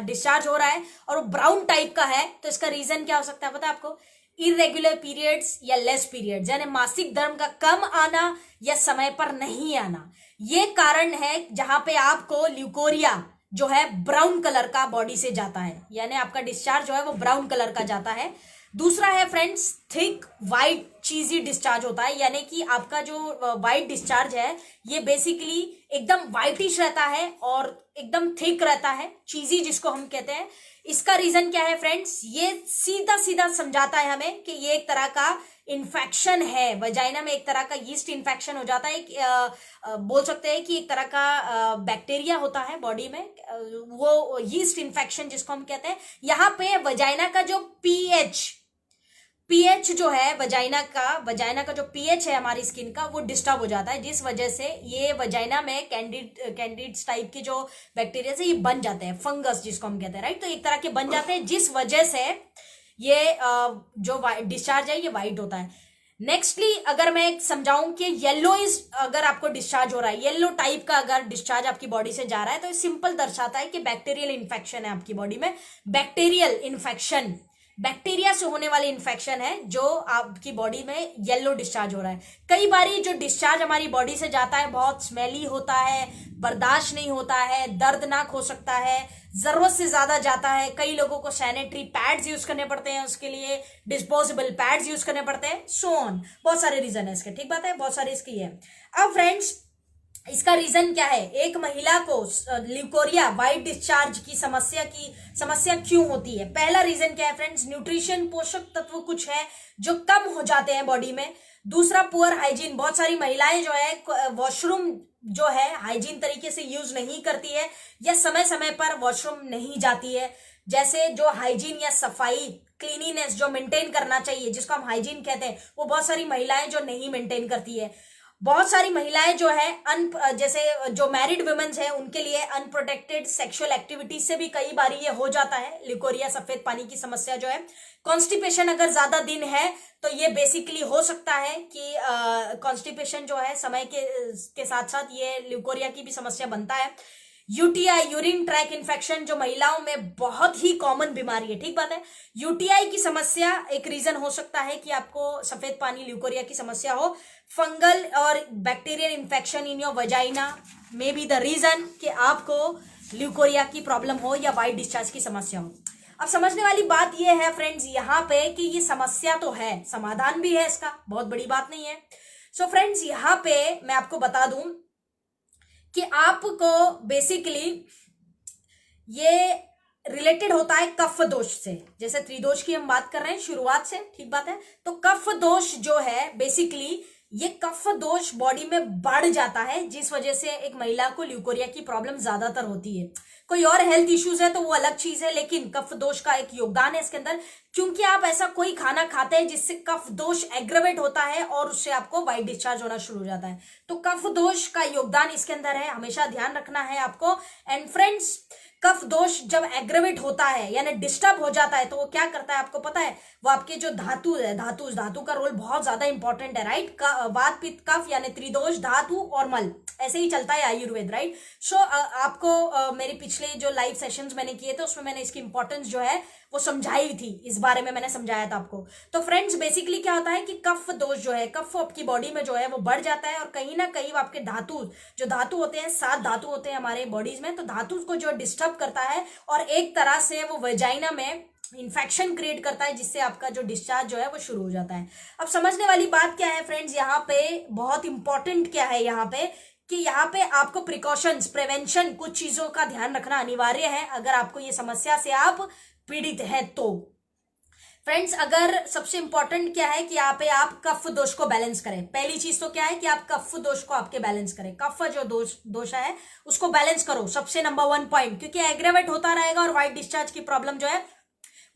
डिस्चार्ज हो रहा है और वो ब्राउन टाइप का है, तो इसका रीजन क्या हो सकता है पता है आपको? इरेगुलर पीरियड्स या लेस पीरियड्स, यानी मासिक धर्म का कम आना या समय पर नहीं आना, ये कारण है जहां पे आपको ल्यूकोरिया जो है ब्राउन कलर का बॉडी से जाता है, यानी आपका डिस्चार्ज जो है वो ब्राउन कलर का जाता है। दूसरा है फ्रेंड्स, थिक वाइट चीजी डिस्चार्ज होता है, यानी कि आपका जो वाइट डिस्चार्ज है ये बेसिकली एकदम वाइटिश रहता है और एकदम थिक रहता है, चीजी जिसको हम कहते हैं। इसका रीजन क्या है फ्रेंड्स? ये सीधा सीधा समझाता है हमें कि ये एक तरह का इन्फेक्शन है, वजाइना में एक तरह का यीस्ट इन्फेक्शन हो जाता है। बोल सकते हैं कि एक तरह का बैक्टीरिया होता है बॉडी में, वो यीस्ट इन्फेक्शन जिसको हम कहते हैं। यहाँ पे वजाइना का जो पीएच जो है वजाइना का जो पीएच है हमारी स्किन का, वो डिस्टर्ब हो जाता है, जिस वजह से ये वजाइना में कैंडिड्स टाइप के जो बैक्टीरिया से ये बन जाते हैं, फंगस जिसको हम कहते हैं, राइट। तो एक तरह के बन जाते हैं, जिस वजह से ये जो डिस्चार्ज है ये वाइट होता है। नेक्स्टली अगर मैं समझाऊं कि येलोइश अगर आपको डिस्चार्ज हो रहा है, येलो टाइप का अगर डिस्चार्ज आपकी बॉडी से जा रहा है, तो ये सिंपल दर्शाता है कि बैक्टीरियल इन्फेक्शन है आपकी बॉडी में। बैक्टीरियल इन्फेक्शन, बैक्टीरिया से होने वाली इन्फेक्शन है जो आपकी बॉडी में येलो डिस्चार्ज हो रहा है। कई बारी जो डिस्चार्ज हमारी बॉडी से जाता है बहुत स्मेली होता है, बर्दाश्त नहीं होता है, दर्दनाक हो सकता है, जरूरत से ज्यादा जाता है। कई लोगों को सैनिटरी पैड्स यूज करने पड़ते हैं, उसके लिए डिस्पोजेबल पैड्स यूज करने पड़ते हैं, सो ऑन। बहुत सारे रीजन है इसके, ठीक बात है, बहुत सारे इसकी है। अब फ्रेंड्स इसका रीजन क्या है? एक महिला को ल्यूकोरिया वाइट डिस्चार्ज की समस्या क्यों होती है? पहला रीजन क्या है फ्रेंड्स? न्यूट्रिशन, पोषक तत्व कुछ है जो कम हो जाते हैं बॉडी में। दूसरा पुअर हाइजीन, बहुत सारी महिलाएं जो है वॉशरूम जो है हाइजीन तरीके से यूज नहीं करती है या समय समय पर वॉशरूम नहीं जाती है। जैसे जो हाइजीन या सफाई, क्लीनिनेस जो मेंटेन करना चाहिए, जिसको हम हाइजीन कहते हैं, वो बहुत सारी महिलाएं जो नहीं मेंटेन करती है। बहुत सारी महिलाएं जो है जैसे जो मैरिड वुमेन्स है उनके लिए अनप्रोटेक्टेड सेक्सुअल एक्टिविटीज से भी कई बार ये हो जाता है ल्यूकोरिया, सफेद पानी की समस्या जो है। कॉन्स्टिपेशन अगर ज्यादा दिन है तो ये बेसिकली हो सकता है कि कॉन्स्टिपेशन जो है समय के साथ साथ ये ल्यूकोरिया की भी समस्या बनता है। यूटीआई, यूरिन ट्रैक इन्फेक्शन, जो महिलाओं में बहुत ही कॉमन बीमारी है, ठीक बात है। यूटीआई की समस्या एक रीजन हो सकता है कि आपको सफेद पानी ल्यूकोरिया की समस्या हो। फंगल और bacterial infection in your vagina may be the reason कि आपको ल्यूकोरिया की प्रॉब्लम हो या वाइट डिस्चार्ज की समस्या हो। अब समझने वाली बात यह है फ्रेंड्स यहाँ पे कि ये समस्या तो है, समाधान भी है इसका, बहुत बड़ी बात नहीं है। सो फ्रेंड्स यहाँ पे मैं आपको बता दूं कि आपको बेसिकली ये रिलेटेड होता है कफ दोष से। जैसे त्रिदोष की हम बात कर रहे हैं शुरुआत से, ठीक बात है। तो कफ दोष जो है बेसिकली ये कफ दोष बॉडी में बढ़ जाता है, जिस वजह से एक महिला को ल्यूकोरिया की प्रॉब्लम ज्यादातर होती है। कोई और हेल्थ इश्यूज है तो वो अलग चीज है, लेकिन कफ दोष का एक योगदान है इसके अंदर, क्योंकि आप ऐसा कोई खाना खाते हैं जिससे कफ दोष एग्रेवेट होता है और उससे आपको वाइट डिस्चार्ज होना शुरू हो जाता है। तो कफ दोष का योगदान इसके अंदर है, हमेशा ध्यान रखना है आपको। एंड फ्रेंड्स कफ दोष जब एग्रेवेट होता है यानी डिस्टर्ब हो जाता है तो वो क्या करता है आपको पता है? वो आपके जो धातु है, धातु का रोल बहुत ज्यादा इंपॉर्टेंट है, राइट। वात पित्त कफ यानी त्रिदोष, धातु और मल, ऐसे ही चलता है आयुर्वेद, राइट। सो आपको मेरे पिछले जो लाइव सेशंस मैंने किए थे उसमें मैंने इसकी इंपॉर्टेंस जो है वो समझाई थी, इस बारे में मैंने समझाया था आपको। तो फ्रेंड्स बेसिकली क्या होता है कि कफ दोष जो है, कफ आपकी बॉडी में जो है वो बढ़ जाता है और कहीं ना कहीं आपके धातु होते हैं, 7 धातु होते हैं हमारे बॉडीज में, तो धातु को जो डिस्टर्ब करता है और एक तरह से वो वेजाइना में इन्फेक्शन क्रिएट करता है, जिससे आपका जो डिस्चार्ज जो है वो शुरू हो जाता है। अब समझने वाली बात क्या है फ्रेंड्स, यहाँ पे बहुत इंपॉर्टेंट क्या है यहाँ पे कि यहाँ पे आपको प्रिकॉशंस, प्रिवेंशन, कुछ चीजों का ध्यान रखना अनिवार्य है अगर आपको ये समस्या से आप पीड़ित है तो। फ्रेंड्स, अगर सबसे इंपॉर्टेंट क्या है कि यहाँ पे आप कफ दोष को बैलेंस करें। पहली चीज तो क्या है कि आप कफ दोष को आपके बैलेंस करें, कफ जो दोष है उसको बैलेंस करो, सबसे नंबर 1 पॉइंट, क्योंकि एग्रेवेट होता रहेगा और व्हाइट डिस्चार्ज की प्रॉब्लम जो है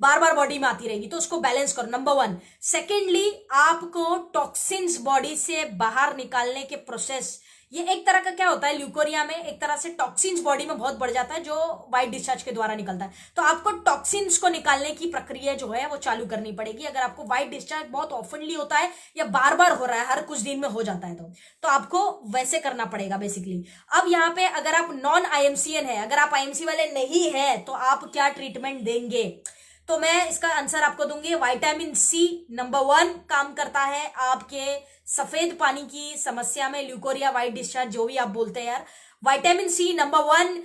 बार बार बॉडी में आती रहेगी, तो उसको बैलेंस करो, नंबर 1। सेकेंडली, आपको टॉक्सिन्स बॉडी से बाहर निकालने के प्रोसेस, ये एक तरह का क्या होता है ल्यूकोरिया में, एक तरह से टॉक्सिन्स बॉडी में बहुत बढ़ जाता है जो व्हाइट डिस्चार्ज के द्वारा निकलता है, तो आपको टॉक्सिन्स को निकालने की प्रक्रिया जो है वो चालू करनी पड़ेगी। अगर आपको व्हाइट डिस्चार्ज बहुत ऑफनली होता है या बार बार हो रहा है, हर कुछ दिन में हो जाता है, तो आपको वैसे करना पड़ेगा बेसिकली। अब यहाँ पे अगर आप नॉन आईएमसीएन है, अगर आप आईएमसी वाले नहीं है, तो आप क्या ट्रीटमेंट देंगे, तो मैं इसका आंसर आपको दूंगी। विटामिन सी नंबर 1 काम करता है आपके सफेद पानी की समस्या में, ल्यूकोरिया, व्हाइट डिस्चार्ज, जो भी आप बोलते हैं यार, विटामिन सी नंबर 1,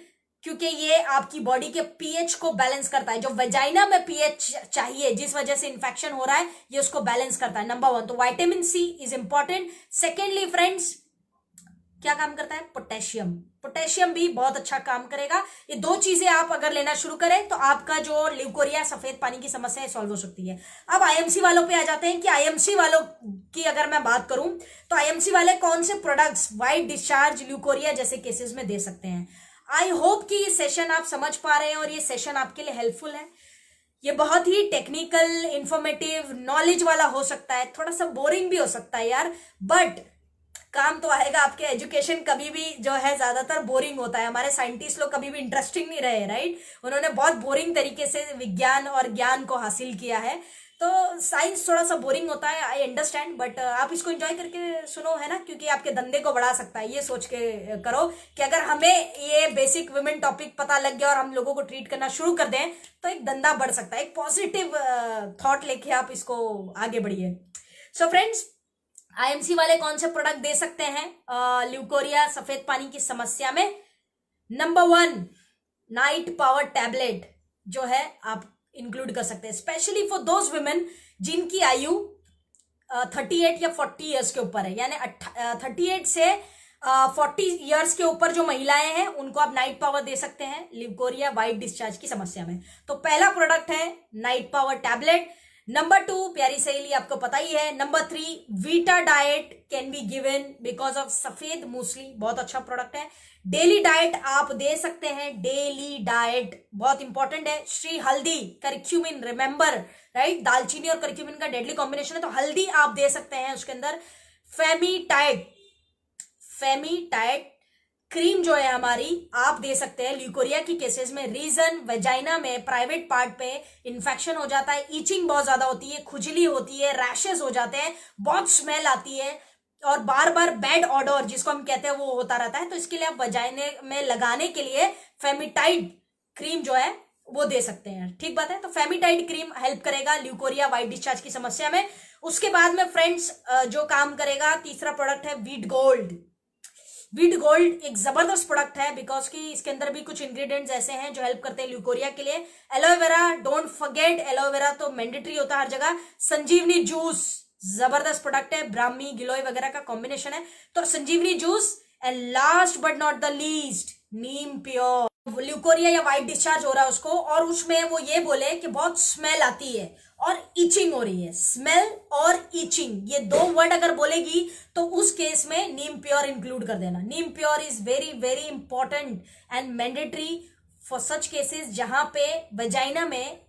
क्योंकि ये आपकी बॉडी के पीएच को बैलेंस करता है, जो वेजाइना में पीएच चाहिए जिस वजह से इंफेक्शन हो रहा है, ये उसको बैलेंस करता है, नंबर 1। तो vitamin C is important. Secondly friends, क्या काम करता है, पोटेशियम, पोटेशियम भी बहुत अच्छा काम करेगा। ये 2 चीजें आप अगर लेना शुरू करें तो आपका जो ल्यूकोरिया, सफेद पानी की समस्या है, सॉल्व हो सकती है। अब आईएमसी वालों पे आ जाते हैं कि आईएमसी वालों की अगर मैं बात करूं तो आईएमसी वाले कौन से प्रोडक्ट्स व्हाइट डिस्चार्ज, ल्यूकोरिया जैसे केसेस में दे सकते हैं। आई होप कि ये सेशन आप समझ पा रहे हैं और ये सेशन आपके लिए हेल्पफुल है। ये बहुत ही टेक्निकल, इंफॉर्मेटिव, नॉलेज वाला हो सकता है, थोड़ा सा बोरिंग भी हो सकता है यार, बट काम तो आएगा आपके। एजुकेशन कभी भी जो है ज्यादातर बोरिंग होता है, हमारे साइंटिस्ट लोग कभी भी इंटरेस्टिंग नहीं रहे, राइट, उन्होंने बहुत बोरिंग तरीके से विज्ञान और ज्ञान को हासिल किया है, तो साइंस थोड़ा सा बोरिंग होता है, आई अंडरस्टैंड, बट आप इसको एंजॉय करके सुनो, है ना, क्योंकि आपके धंधे को बढ़ा सकता है। ये सोच के करो कि अगर हमें ये बेसिक वुमेन टॉपिक पता लग गया और हम लोगों को ट्रीट करना शुरू कर दें तो एक धंधा बढ़ सकता है। एक पॉजिटिव थॉट लेके आप इसको आगे बढ़िए। सो फ्रेंड्स, आईएमसी वाले कौन से प्रोडक्ट दे सकते हैं ल्यूकोरिया, सफेद पानी की समस्या में? नंबर 1, नाइट पावर टैबलेट जो है आप इंक्लूड कर सकते हैं, स्पेशली फॉर दोज वुमेन जिनकी आयु 38 या 40 ईयर्स के ऊपर है, यानी 38 से 40 ईयर्स के ऊपर जो महिलाएं हैं उनको आप नाइट पावर दे सकते हैं ल्यूकोरिया, व्हाइट डिस्चार्ज की समस्या में। तो पहला प्रोडक्ट है नाइट पावर टैबलेट। नंबर 2, प्यारी सहेली, आपको पता ही है। Number 3, Vita diet can be given because of सफेद मूसली, बहुत अच्छा प्रोडक्ट है। डेली डाइट आप दे सकते हैं, डेली डाइट बहुत इंपॉर्टेंट है। श्री हल्दी, करक्यूमिन, रिमेंबर, राइट, दालचीनी और करक्यूमिन का डेडली कॉम्बिनेशन है, तो हल्दी आप दे सकते हैं उसके अंदर। फेमीटाइड क्रीम जो है हमारी, आप दे सकते हैं ल्यूकोरिया की केसेस में। रीजन, वेजाइना में प्राइवेट पार्ट पे इन्फेक्शन हो जाता है, ईचिंग बहुत ज्यादा होती है, खुजली होती है, रैशेस हो जाते हैं, बहुत स्मेल आती है और बार बार बैड ऑडर जिसको हम कहते हैं वो होता रहता है, तो इसके लिए आप वेजाइने में लगाने के लिए फेमिटाइड क्रीम जो है वो दे सकते हैं, ठीक बात है। तो फेमिटाइड क्रीम हेल्प करेगा ल्यूकोरिया, व्हाइट डिस्चार्ज की समस्या में। उसके बाद में फ्रेंड्स जो काम करेगा, तीसरा प्रोडक्ट है वीट गोल्ड। वीट गोल्ड एक जबरदस्त प्रोडक्ट है बिकॉज कि इसके अंदर भी कुछ इंग्रेडिएंट्स ऐसे हैं जो हेल्प करते हैं ल्यूकोरिया के लिए। एलोवेरा, डोंट फॉरगेट, एलोवेरा तो मैंडेटरी होता है हर जगह। संजीवनी जूस जबरदस्त प्रोडक्ट है, ब्राह्मी, गिलोय वगैरह का कॉम्बिनेशन है, तो Sanjivani juice. And last but not the least, Neem pure. Leucorrhoea या व्हाइट डिस्चार्ज हो रहा है उसको, और उसमें वो ये बोले कि बहुत स्मेल आती है और ईचिंग हो रही है, स्मेल और ईचिंग, ये 2 वर्ड अगर बोलेगी तो उस केस में नीम प्योर इंक्लूड कर देना। Neem pure is very very important and mandatory for such cases जहां पे वेजाइना में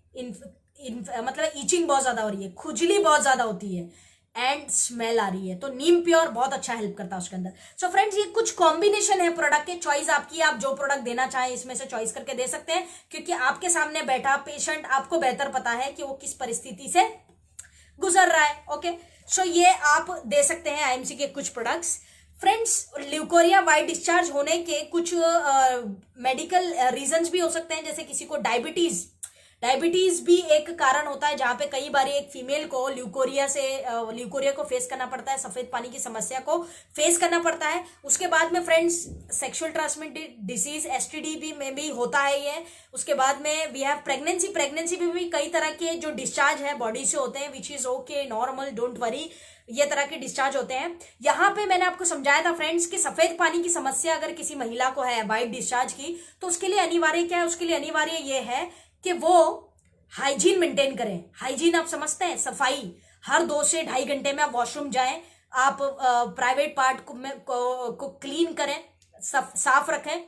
मतलब ईचिंग बहुत ज्यादा हो रही है, खुजली बहुत ज्यादा होती है एंड स्मेल आ रही है, तो नीम प्योर बहुत अच्छा हेल्प करता है उसके अंदर। सो फ्रेंड्स, ये कुछ कॉम्बिनेशन है प्रोडक्ट के, चॉइस आपकी, आप जो प्रोडक्ट देना चाहें इसमें से चॉइस करके दे सकते हैं, क्योंकि आपके सामने बैठा पेशेंट आपको बेहतर पता है कि वो किस परिस्थिति से गुजर रहा है। ओके, सो ये आप दे सकते हैं आईएमसी के कुछ products. Friends, leucorrhoea white discharge होने के कुछ मेडिकल रीजंस भी हो सकते हैं, जैसे किसी को डायबिटीज भी एक कारण होता है, जहां पे कई बार एक फीमेल को ल्यूकोरिया को फेस करना पड़ता है, सफेद पानी की समस्या को फेस करना पड़ता है। उसके बाद में friends sexual transmitted disease, STD में भी होता है ये। उसके बाद में वी हैव प्रेगनेंसी में भी कई तरह के जो डिस्चार्ज है बॉडी से होते हैं, which is okay, normal, don't worry, ये तरह के डिस्चार्ज होते हैं। यहाँ पे मैंने आपको समझाया था फ्रेंड्स कि सफेद पानी की समस्या अगर किसी महिला को है व्हाइट डिस्चार्ज की, तो उसके लिए अनिवार्य क्या है, उसके लिए अनिवार्य ये है कि वो हाइजीन मेंटेन करें। हाइजीन आप समझते हैं, सफाई। हर 2 से 2.5 घंटे में आप वॉशरूम जाएं, आप प्राइवेट पार्ट को क्लीन करें, साफ रखें।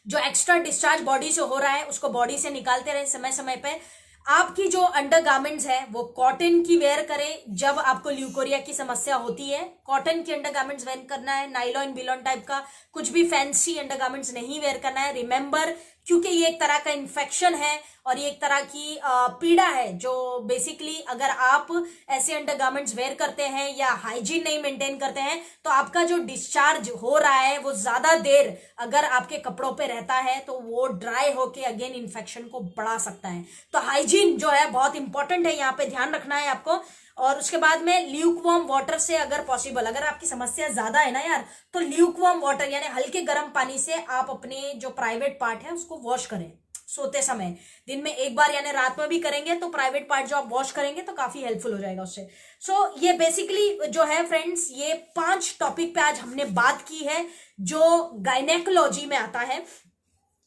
जो एक्स्ट्रा डिस्चार्ज बॉडी से हो रहा है उसको बॉडी से निकालते रहे समय समय पे। आपकी जो अंडर गारमेंट्स है वो कॉटन की वेयर करें जब आपको ल्यूकोरिया की समस्या होती है। कॉटन की अंडर गारमेंट्स वेयर करना है, नाइलॉन बिलॉन टाइप का कुछ भी फैंसी अंडर गारमेंट्स नहीं वेयर करना है। रिमेंबर, क्योंकि ये एक तरह का इन्फेक्शन है और ये एक तरह की पीड़ा है जो बेसिकली अगर आप ऐसे अंडर गारमेंट्स वेयर करते हैं या हाइजीन नहीं मेंटेन करते हैं तो आपका जो डिस्चार्ज हो रहा है वो ज्यादा देर अगर आपके कपड़ों पे रहता है तो वो ड्राई होके अगेन इन्फेक्शन को बढ़ा सकता है। तो हाइजीन जो है बहुत इंपॉर्टेंट है, यहाँ पे ध्यान रखना है आपको। और उसके बाद में ल्यूकवार्म वाटर से अगर पॉसिबल, अगर आपकी समस्या ज्यादा है ना यार, तो ल्यूकवार्म वाटर यानी हल्के गर्म पानी से आप अपने जो प्राइवेट पार्ट है उसको वॉश करें सोते समय। दिन में एक बार यानी रात में भी करेंगे तो प्राइवेट पार्ट जो आप वॉश करेंगे तो काफी हेल्पफुल हो जाएगा उससे। सो ये बेसिकली जो है फ्रेंड्स, ये 5 टॉपिक पे आज हमने बात की है जो गायनेकोलॉजी में आता है,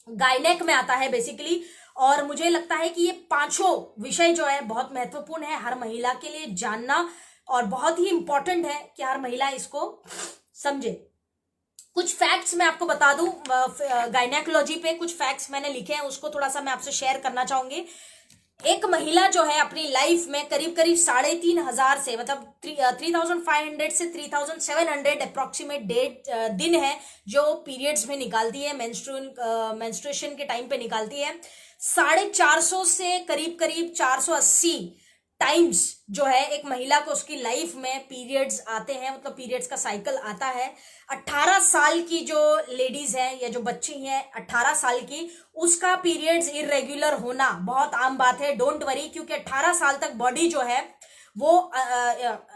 गायनेक में आता है बेसिकली। और मुझे लगता है कि ये 5 विषय जो है बहुत महत्वपूर्ण है हर महिला के लिए जानना, और बहुत ही इंपॉर्टेंट है कि हर महिला इसको समझे। कुछ फैक्ट्स मैं आपको बता दूं, गायनेकोलॉजी पे कुछ फैक्ट्स मैंने लिखे हैं, उसको थोड़ा सा मैं आपसे शेयर करना चाहूंगी। एक महिला जो है अपनी लाइफ में करीब करीब 3,500 से मतलब 3,500 से 3,700 अप्रोक्सीमेट दिन है जो पीरियड्स में निकालती है, मेंस्ट्रुएशन के टाइम पे निकालती है। 450 से करीब करीब 480 टाइम्स जो है एक महिला को उसकी लाइफ में पीरियड्स आते हैं, मतलब पीरियड्स का साइकिल आता है। 18 साल की जो लेडीज है या जो बच्ची है 18 साल की, उसका पीरियड्स इरेगुलर होना बहुत आम बात है। डोंट वरी, क्योंकि 18 साल तक बॉडी जो है वो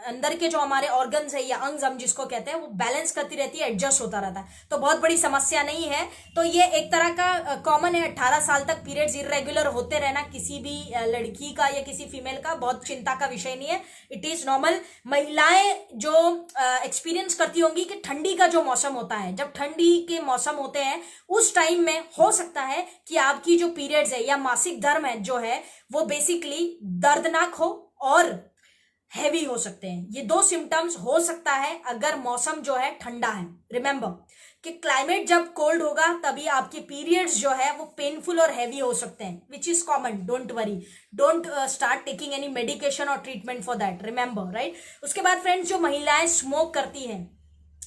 अंदर के जो हमारे ऑर्गन्स है या अंग हम जिसको कहते हैं वो बैलेंस करती रहती है, एडजस्ट होता रहता है, तो बहुत बड़ी समस्या नहीं है। तो ये एक तरह का कॉमन है, 18 साल तक पीरियड्स इरेगुलर होते रहना किसी भी लड़की का या किसी फीमेल का बहुत चिंता का विषय नहीं है, इट इज नॉर्मल। महिलाएं जो एक्सपीरियंस करती होंगी कि ठंडी का जो मौसम होता है, जब ठंडी के मौसम होते हैं उस टाइम में हो सकता है कि आपकी जो पीरियड्स है या मासिक धर्म है जो है वो बेसिकली दर्दनाक हो और हैवी हो सकते हैं। ये 2 सिम्टम्स हो सकता है अगर मौसम जो है ठंडा है। रिमेंबर कि क्लाइमेट जब कोल्ड होगा तभी आपके पीरियड्स जो है वो पेनफुल और हैवी हो सकते हैं, which is common. Don't worry, don't start taking any medication और treatment for that, remember, right. उसके बाद फ्रेंड्स, जो महिलाएं स्मोक करती हैं,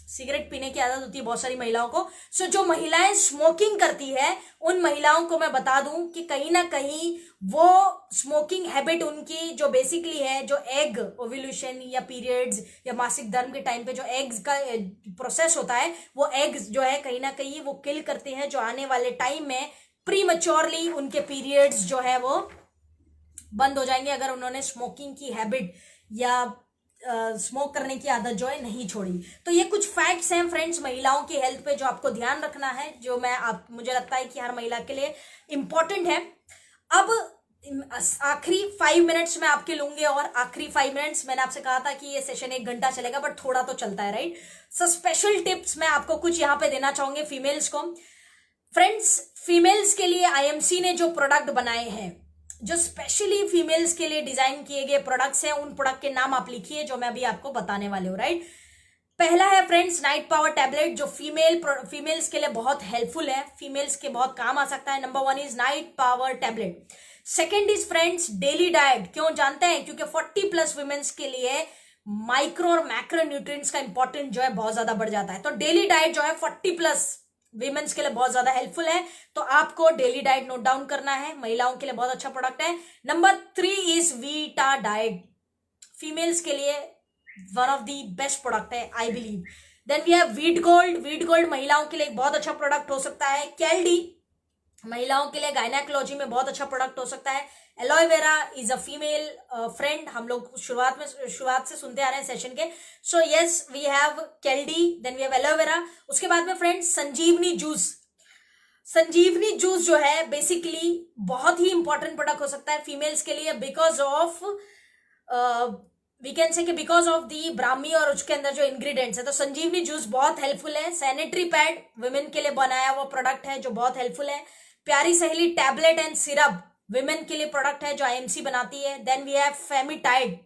सिगरेट पीने की आदत होती है बहुत सारी महिलाओं को, सो जो महिलाएं स्मोकिंग करती है उन महिलाओं को मैं बता दूं कि कहीं ना कहीं वो स्मोकिंग हैबिट उनकी जो बेसिकली है, जो एग ओव्यूलेशन या पीरियड्स या मासिक धर्म के टाइम पे जो एग्स का प्रोसेस होता है, वो एग्स जो है कहीं ना कहीं वो किल करते हैं, जो आने वाले टाइम में प्रीमच्योरली उनके पीरियड्स जो है वो बंद हो जाएंगे अगर उन्होंने स्मोकिंग की हैबिट या स्मोक करने की आदत जो है नहीं छोड़ी। तो ये कुछ फैक्ट्स हैं फ्रेंड्स महिलाओं की हेल्थ पे जो आपको ध्यान रखना है, जो मुझे लगता है कि हर महिला के लिए इंपॉर्टेंट है। अब आखिरी 5 मिनट्स में आपके लूंगे, और आखिरी 5 मिनट्स मैंने आपसे कहा था कि ये सेशन 1 घंटा चलेगा बट थोड़ा तो चलता है, राइट। सो स्पेशल टिप्स मैं आपको कुछ यहाँ पे देना चाहूंगी फीमेल्स को। फ्रेंड्स, फीमेल्स के लिए आईएमसी ने जो प्रोडक्ट बनाए हैं, जो स्पेशली फीमेल्स के लिए डिजाइन किए गए प्रोडक्ट्स हैं, उन प्रोडक्ट के नाम आप लिखिए जो मैं अभी आपको बताने वाले हूँ, राइट। पहला है फ्रेंड्स नाइट पावर टैबलेट, जो फीमेल्स के लिए बहुत हेल्पफुल है, फीमेल्स के बहुत काम आ सकता है। Number 1 is night power tablet. Second is friends daily diet. क्यों जानते हैं? क्योंकि 40+ वुमेन्स के लिए माइक्रो और मैक्रो न्यूट्रिएंट्स का इंपॉर्टेंट जो है बहुत ज्यादा बढ़ जाता है। तो डेली डाइट जो है 40+ वीमेन्स के लिए बहुत ज्यादा हेल्पफुल है, तो आपको डेली डाइट नोट डाउन करना है, महिलाओं के लिए बहुत अच्छा प्रोडक्ट है। Number 3 is vita diet, females के लिए one of the best product है I believe. Then we have wheat gold. Wheat gold महिलाओं के लिए एक बहुत अच्छा प्रोडक्ट हो सकता है। कैल्डी महिलाओं के लिए गायनेकोलॉजी में बहुत अच्छा प्रोडक्ट हो सकता है। Aloe vera is a female friend, हम लोग शुरुआत से सुनते आ रहे हैं सेशन के। So yes, we have cal D, then we have aloe vera. उसके बाद में friends Sanjivani juice. Sanjivani juice जो है बेसिकली बहुत ही इंपॉर्टेंट प्रोडक्ट हो सकता है फीमेल्स के लिए, because of we can say because of the brahmi और उसके अंदर जो इंग्रेडिएंट्स है। तो संजीवनी जूस बहुत हेल्पफुल है। सैनिटरी पैड वुमेन के लिए बनाया हुआ प्रोडक्ट है जो बहुत हेल्पफुल है। प्यारी सहेली टैबलेट एंड सिरप विमेन के लिए प्रोडक्ट है जो आईएमसी बनाती है। Then we have Femitide.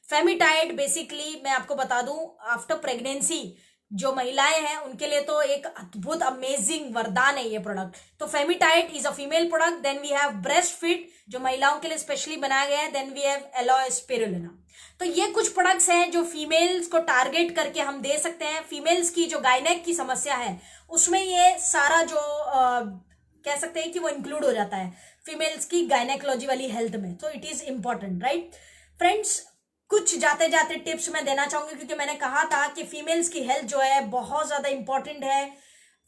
Femitide basically मैं आपको बता दूं, आफ्टर प्रेगनेंसी जो महिलाएं हैं उनके लिए तो एक अद्भुत अमेजिंग वरदान है ये प्रोडक्ट। तो Femitide is a female product. Then we have breast fit जो महिलाओं के लिए स्पेशली बनाया गया है। Then we have aloe spirulina. तो ये कुछ प्रोडक्ट्स हैं जो फीमेल्स को टारगेट करके हम दे सकते हैं। फीमेल्स की जो गायनेक की समस्या है उसमें ये सारा जो कह सकते हैं कि वो इंक्लूड हो जाता है फीमेल्स की गायनेकोलॉजी वाली हेल्थ में। तो it is important, right friends. कुछ जाते जाते टिप्स मैं देना चाहूंगी, क्योंकि मैंने कहा था कि फीमेल्स की हेल्थ जो है बहुत ज्यादा इंपॉर्टेंट है।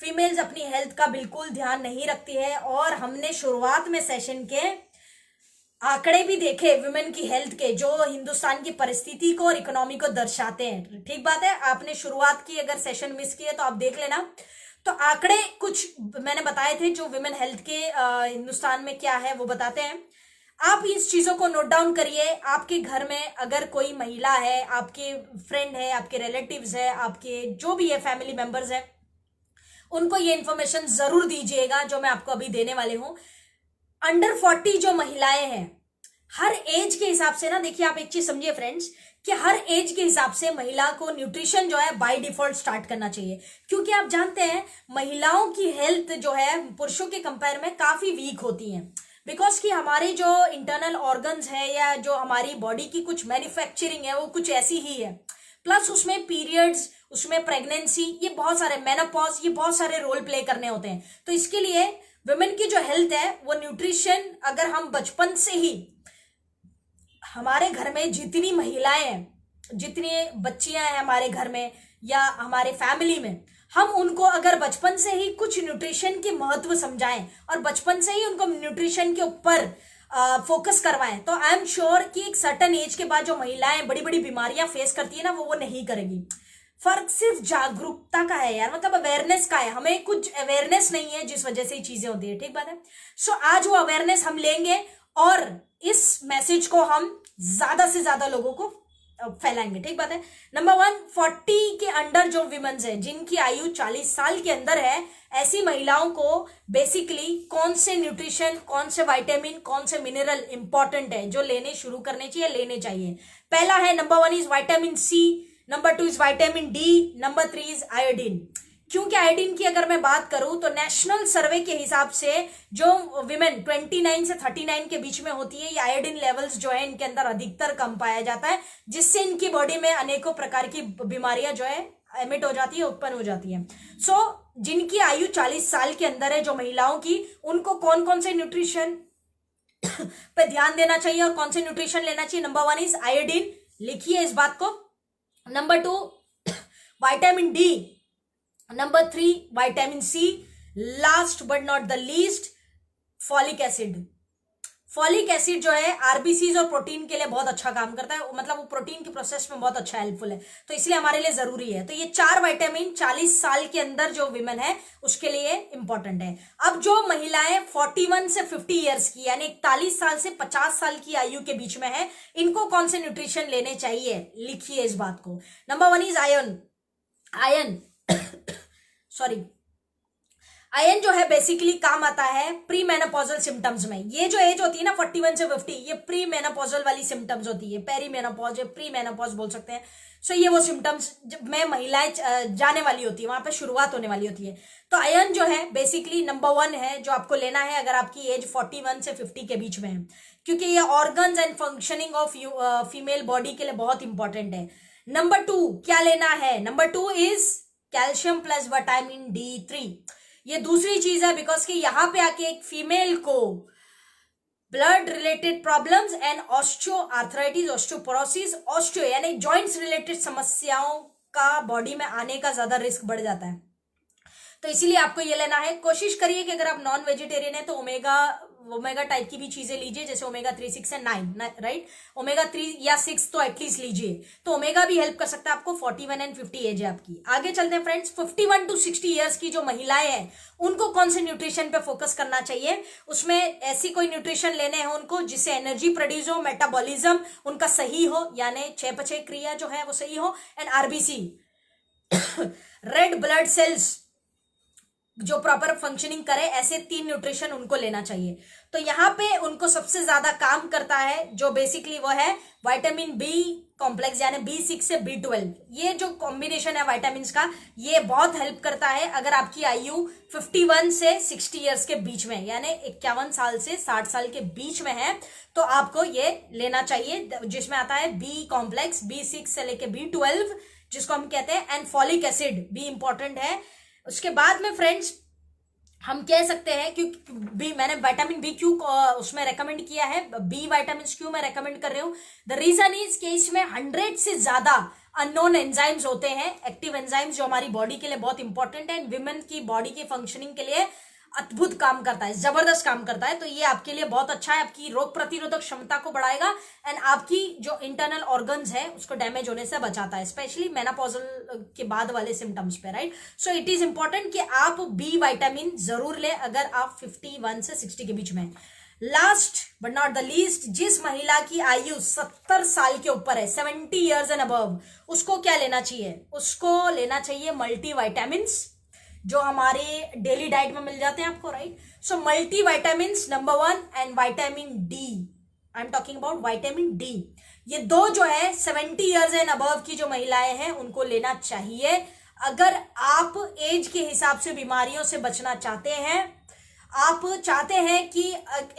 फीमेल्स अपनी हेल्थ का बिल्कुल ध्यान नहीं रखती है, और हमने शुरुआत में सेशन के आंकड़े भी देखे वुमेन की हेल्थ के जो हिंदुस्तान की परिस्थिति को और इकोनॉमी को दर्शाते हैं। ठीक बात है, आपने शुरुआत की, अगर सेशन मिस किए तो आप देख लेना। तो आंकड़े कुछ मैंने बताए थे जो वुमेन हेल्थ के हिंदुस्तान में क्या है वो बताते हैं। आप इस चीजों को नोट डाउन करिए। आपके घर में अगर कोई महिला है, आपके फ्रेंड है, आपके रिलेटिव्स है, आपके जो भी है फैमिली मेंबर्स है, उनको ये इंफॉर्मेशन जरूर दीजिएगा जो मैं आपको अभी देने वाले हूं। अंडर 40 जो महिलाएं हैं, हर एज के हिसाब से ना, देखिए आप एक चीज समझिए फ्रेंड्स कि हर एज के हिसाब से महिला को न्यूट्रिशन जो है बाय डिफॉल्ट स्टार्ट करना चाहिए। क्योंकि आप जानते हैं महिलाओं की हेल्थ जो है पुरुषों के कंपेयर में काफी वीक होती है, बिकॉज कि हमारे जो इंटरनल ऑर्गन्स है या जो हमारी बॉडी की कुछ मैन्युफैक्चरिंग है वो कुछ ऐसी ही है। प्लस उसमें पीरियड्स, उसमें प्रेगनेंसी, ये बहुत सारे मेनोपॉज, ये बहुत सारे रोल प्ले करने होते हैं। तो इसके लिए वुमेन की जो हेल्थ है वो न्यूट्रिशन, अगर हम बचपन से ही हमारे घर में जितनी महिलाएं हैं, जितनी बच्चियां हैं हमारे घर में या हमारे फैमिली में, हम उनको अगर बचपन से ही कुछ न्यूट्रिशन के महत्व समझाएं और बचपन से ही उनको न्यूट्रिशन के ऊपर फोकस करवाएं, तो आई एम श्योर कि एक सर्टन एज के बाद जो महिलाएं बड़ी बड़ी बीमारियां फेस करती है ना, वो नहीं करेगी। फर्क सिर्फ जागरूकता का है यार, मतलब अवेयरनेस का है। हमें कुछ अवेयरनेस नहीं है जिस वजह से ये चीजें होती है। ठीक बात है। सो आज वो अवेयरनेस हम लेंगे और इस मैसेज को हम ज्यादा से ज्यादा लोगों को फैलाएंगे। ठीक बात है। नंबर 1, 40 के अंडर जो विमेन्स है जिनकी आयु 40 साल के अंदर है, ऐसी महिलाओं को बेसिकली कौन से न्यूट्रिशन, कौन से विटामिन, कौन से मिनरल इंपॉर्टेंट है जो लेने शुरू करने चाहिए, लेने चाहिए। पहला है number 1 is vitamin C, number 2 is vitamin D, number 3 is iodine. क्योंकि आयोडीन की अगर मैं बात करूं तो नेशनल सर्वे के हिसाब से जो विमेन 29 से 39 के बीच में होती है, ये आयोडीन लेवल्स जो है इनके अंदर अधिकतर कम पाया जाता है, जिससे इनकी बॉडी में अनेकों प्रकार की बीमारियां जो है एमिट हो जाती है, उत्पन्न हो जाती है। सो जिनकी आयु 40 साल के अंदर है जो महिलाओं की, उनको कौन कौन से न्यूट्रिशन पे ध्यान देना चाहिए और कौन से न्यूट्रिशन लेना चाहिए। नंबर 1 इज आयोडीन, लिखिए इस बात को। Number 2 vitamin D, number 3 vitamin C, last but not the least folic acid. Folic acid जो है आरबीसीज और प्रोटीन के लिए बहुत अच्छा काम करता है, मतलब वो प्रोटीन के प्रोसेस में बहुत अच्छा हेल्पफुल है, तो इसलिए हमारे लिए जरूरी है। तो ये 4 विटामिन 40 साल के अंदर जो विमेन है उसके लिए इंपॉर्टेंट है। अब जो महिलाएं 41 से 50 ईयर्स की, यानी 41 साल से 50 साल की आयु के बीच में है, इनको कौन से न्यूट्रिशन लेने चाहिए, लिखिए इस बात को। Number 1 is iron sorry, iron जो है बेसिकली काम आता है प्री मेनोपॉजल सिम्टम्स में। ये जो एज होती है ना 41 से 50, ये प्री मेनोपॉजल वाली सिम्टम्स होती है, पेरी मेनोपॉज या प्री मेनोपॉज बोल सकते हैं। सो ये वो सिम्टम्स में महिलाएं जाने वाली होती है, वहां पे शुरुआत होने वाली होती है। तो आयरन जो है बेसिकली नंबर 1 है जो आपको लेना है अगर आपकी एज 41 से 50 के बीच में है, क्योंकि ये organs and functioning of female body के लिए बहुत इंपॉर्टेंट है। नंबर 2 क्या लेना है, number 2 is calcium plus vitamin D3। ये दूसरी चीज है, बिकॉज कि यहां पे आके एक फीमेल को blood related problems and osteo arthritis, osteoporosis, osteo यानी जॉइंट्स रिलेटेड समस्याओं का बॉडी में आने का ज्यादा रिस्क बढ़ जाता है। तो इसीलिए आपको ये लेना है। कोशिश करिए कि अगर आप नॉन वेजिटेरियन है तो ओमेगा टाइप की भी चीजें लीजिए, जैसे ओमेगा 3, 6 एंड 9, राइट। ओमेगा 3 या 6 तो एटलीस्ट लीजिए, तो ओमेगा भी हेल्प कर सकता है आपको। 41 एंड 50 एज है आपकी। आगे चलते हैं फ्रेंड्स। 51 टू 60 ईयर्स की जो महिलाएं हैं उनको कौन से न्यूट्रिशन पे फोकस करना चाहिए, उसमें ऐसी कोई न्यूट्रिशन लेने हैं उनको जिससे एनर्जी प्रोड्यूस हो, मेटाबॉलिज्म उनका सही हो, यानी चयापचय क्रिया जो है वो सही हो, and RBC red blood cells जो प्रॉपर फंक्शनिंग करे, ऐसे 3 न्यूट्रिशन उनको लेना चाहिए। तो यहाँ पे उनको सबसे ज्यादा काम करता है जो बेसिकली वो है विटामिन बी कॉम्प्लेक्स, यानी B6 से B12। ये जो कॉम्बिनेशन है विटामिन का, ये बहुत हेल्प करता है अगर आपकी आयु 51 से 60 इयर्स के बीच में, यानी 51 साल से 60 साल के बीच में है, तो आपको ये लेना चाहिए, जिसमें आता है बी कॉम्प्लेक्स, B6 से लेके B12, जिसको हम कहते हैं, एंड फॉलिक एसिड भी इंपॉर्टेंट है। उसके बाद में फ्रेंड्स हम कह सकते हैं, क्योंकि बी मैंने विटामिन बी क्यू उसमें रेकमेंड किया है, बी विटामिन क्यू मैं रेकमेंड कर रही हूँ। द रीजन इज कि इसमें 100 से ज्यादा अननोन एंजाइम्स होते हैं, एक्टिव एंजाइम्स, जो हमारी बॉडी के लिए बहुत इंपॉर्टेंट है, विमेन की बॉडी की फंक्शनिंग के लिए अद्भुत काम करता है, जबरदस्त काम करता है। तो ये आपके लिए बहुत अच्छा है, आपकी रोग प्रतिरोधक क्षमता को बढ़ाएगा एंड आपकी जो इंटरनल ऑर्गन्स है उसको डैमेज होने से बचाता है, स्पेशली मेनोपॉजल के बाद वाले सिम्टम्स पे, right. So it is important कि आप बी विटामिन जरूर ले अगर आप 51 से 60 के बीच में। Last but not the least, जिस महिला की आयु 70 साल के ऊपर है, 70 ईयर्स एंड अबव, उसको क्या लेना चाहिए? उसको लेना चाहिए मल्टी विटामिन्स, जो हमारे डेली डाइट में मिल जाते हैं आपको, right. So multi vitamins number 1 and vitamin D, I am talking about vitamin D. ये दो जो है 70 इयर्स एंड अबव की जो महिलाएं हैं उनको लेना चाहिए। अगर आप एज के हिसाब से बीमारियों से बचना चाहते हैं, आप चाहते हैं कि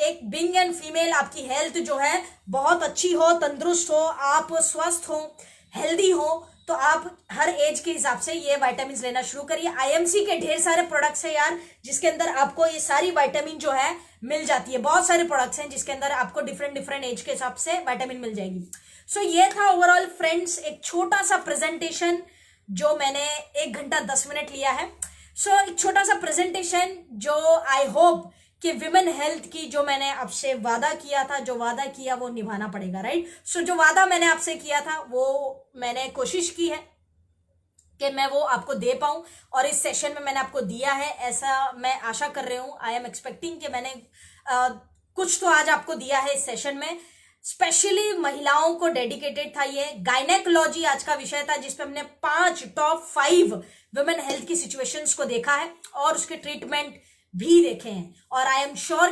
एक बिंग एंड फीमेल आपकी हेल्थ जो है बहुत अच्छी हो, तंदुरुस्त हो, आप स्वस्थ हो, हेल्दी हो, तो आप हर एज के हिसाब से ये विटामिन लेना शुरू करिए। आईएमसी के ढेर सारे प्रोडक्ट्स हैं यार, जिसके अंदर आपको ये सारी विटामिन जो है मिल जाती है। बहुत सारे प्रोडक्ट्स हैं जिसके अंदर आपको डिफरेंट एज के हिसाब से विटामिन मिल जाएगी। सो ये था ओवरऑल फ्रेंड्स एक छोटा सा प्रेजेंटेशन जो मैंने 1 घंटा 10 मिनट लिया है। सो एक छोटा सा प्रेजेंटेशन जो आई होप कि विमेन हेल्थ की जो मैंने आपसे वादा किया था, जो वादा किया वो निभाना पड़ेगा, राइट। सो जो वादा मैंने आपसे किया था वो मैंने कोशिश की है कि मैं वो आपको दे पाऊं, और इस सेशन में मैंने आपको दिया है, ऐसा मैं आशा कर रही हूं। आई एम एक्सपेक्टिंग कि मैंने कुछ तो आज आपको दिया है इस सेशन में। स्पेशली महिलाओं को डेडिकेटेड था ये। गायनेकोलॉजी आज का विषय था, जिसपे हमने 5 टॉप 5 वुमेन हेल्थ की सिचुएशंस को देखा है और उसके ट्रीटमेंट भी देखे हैं, और आई एम श्योर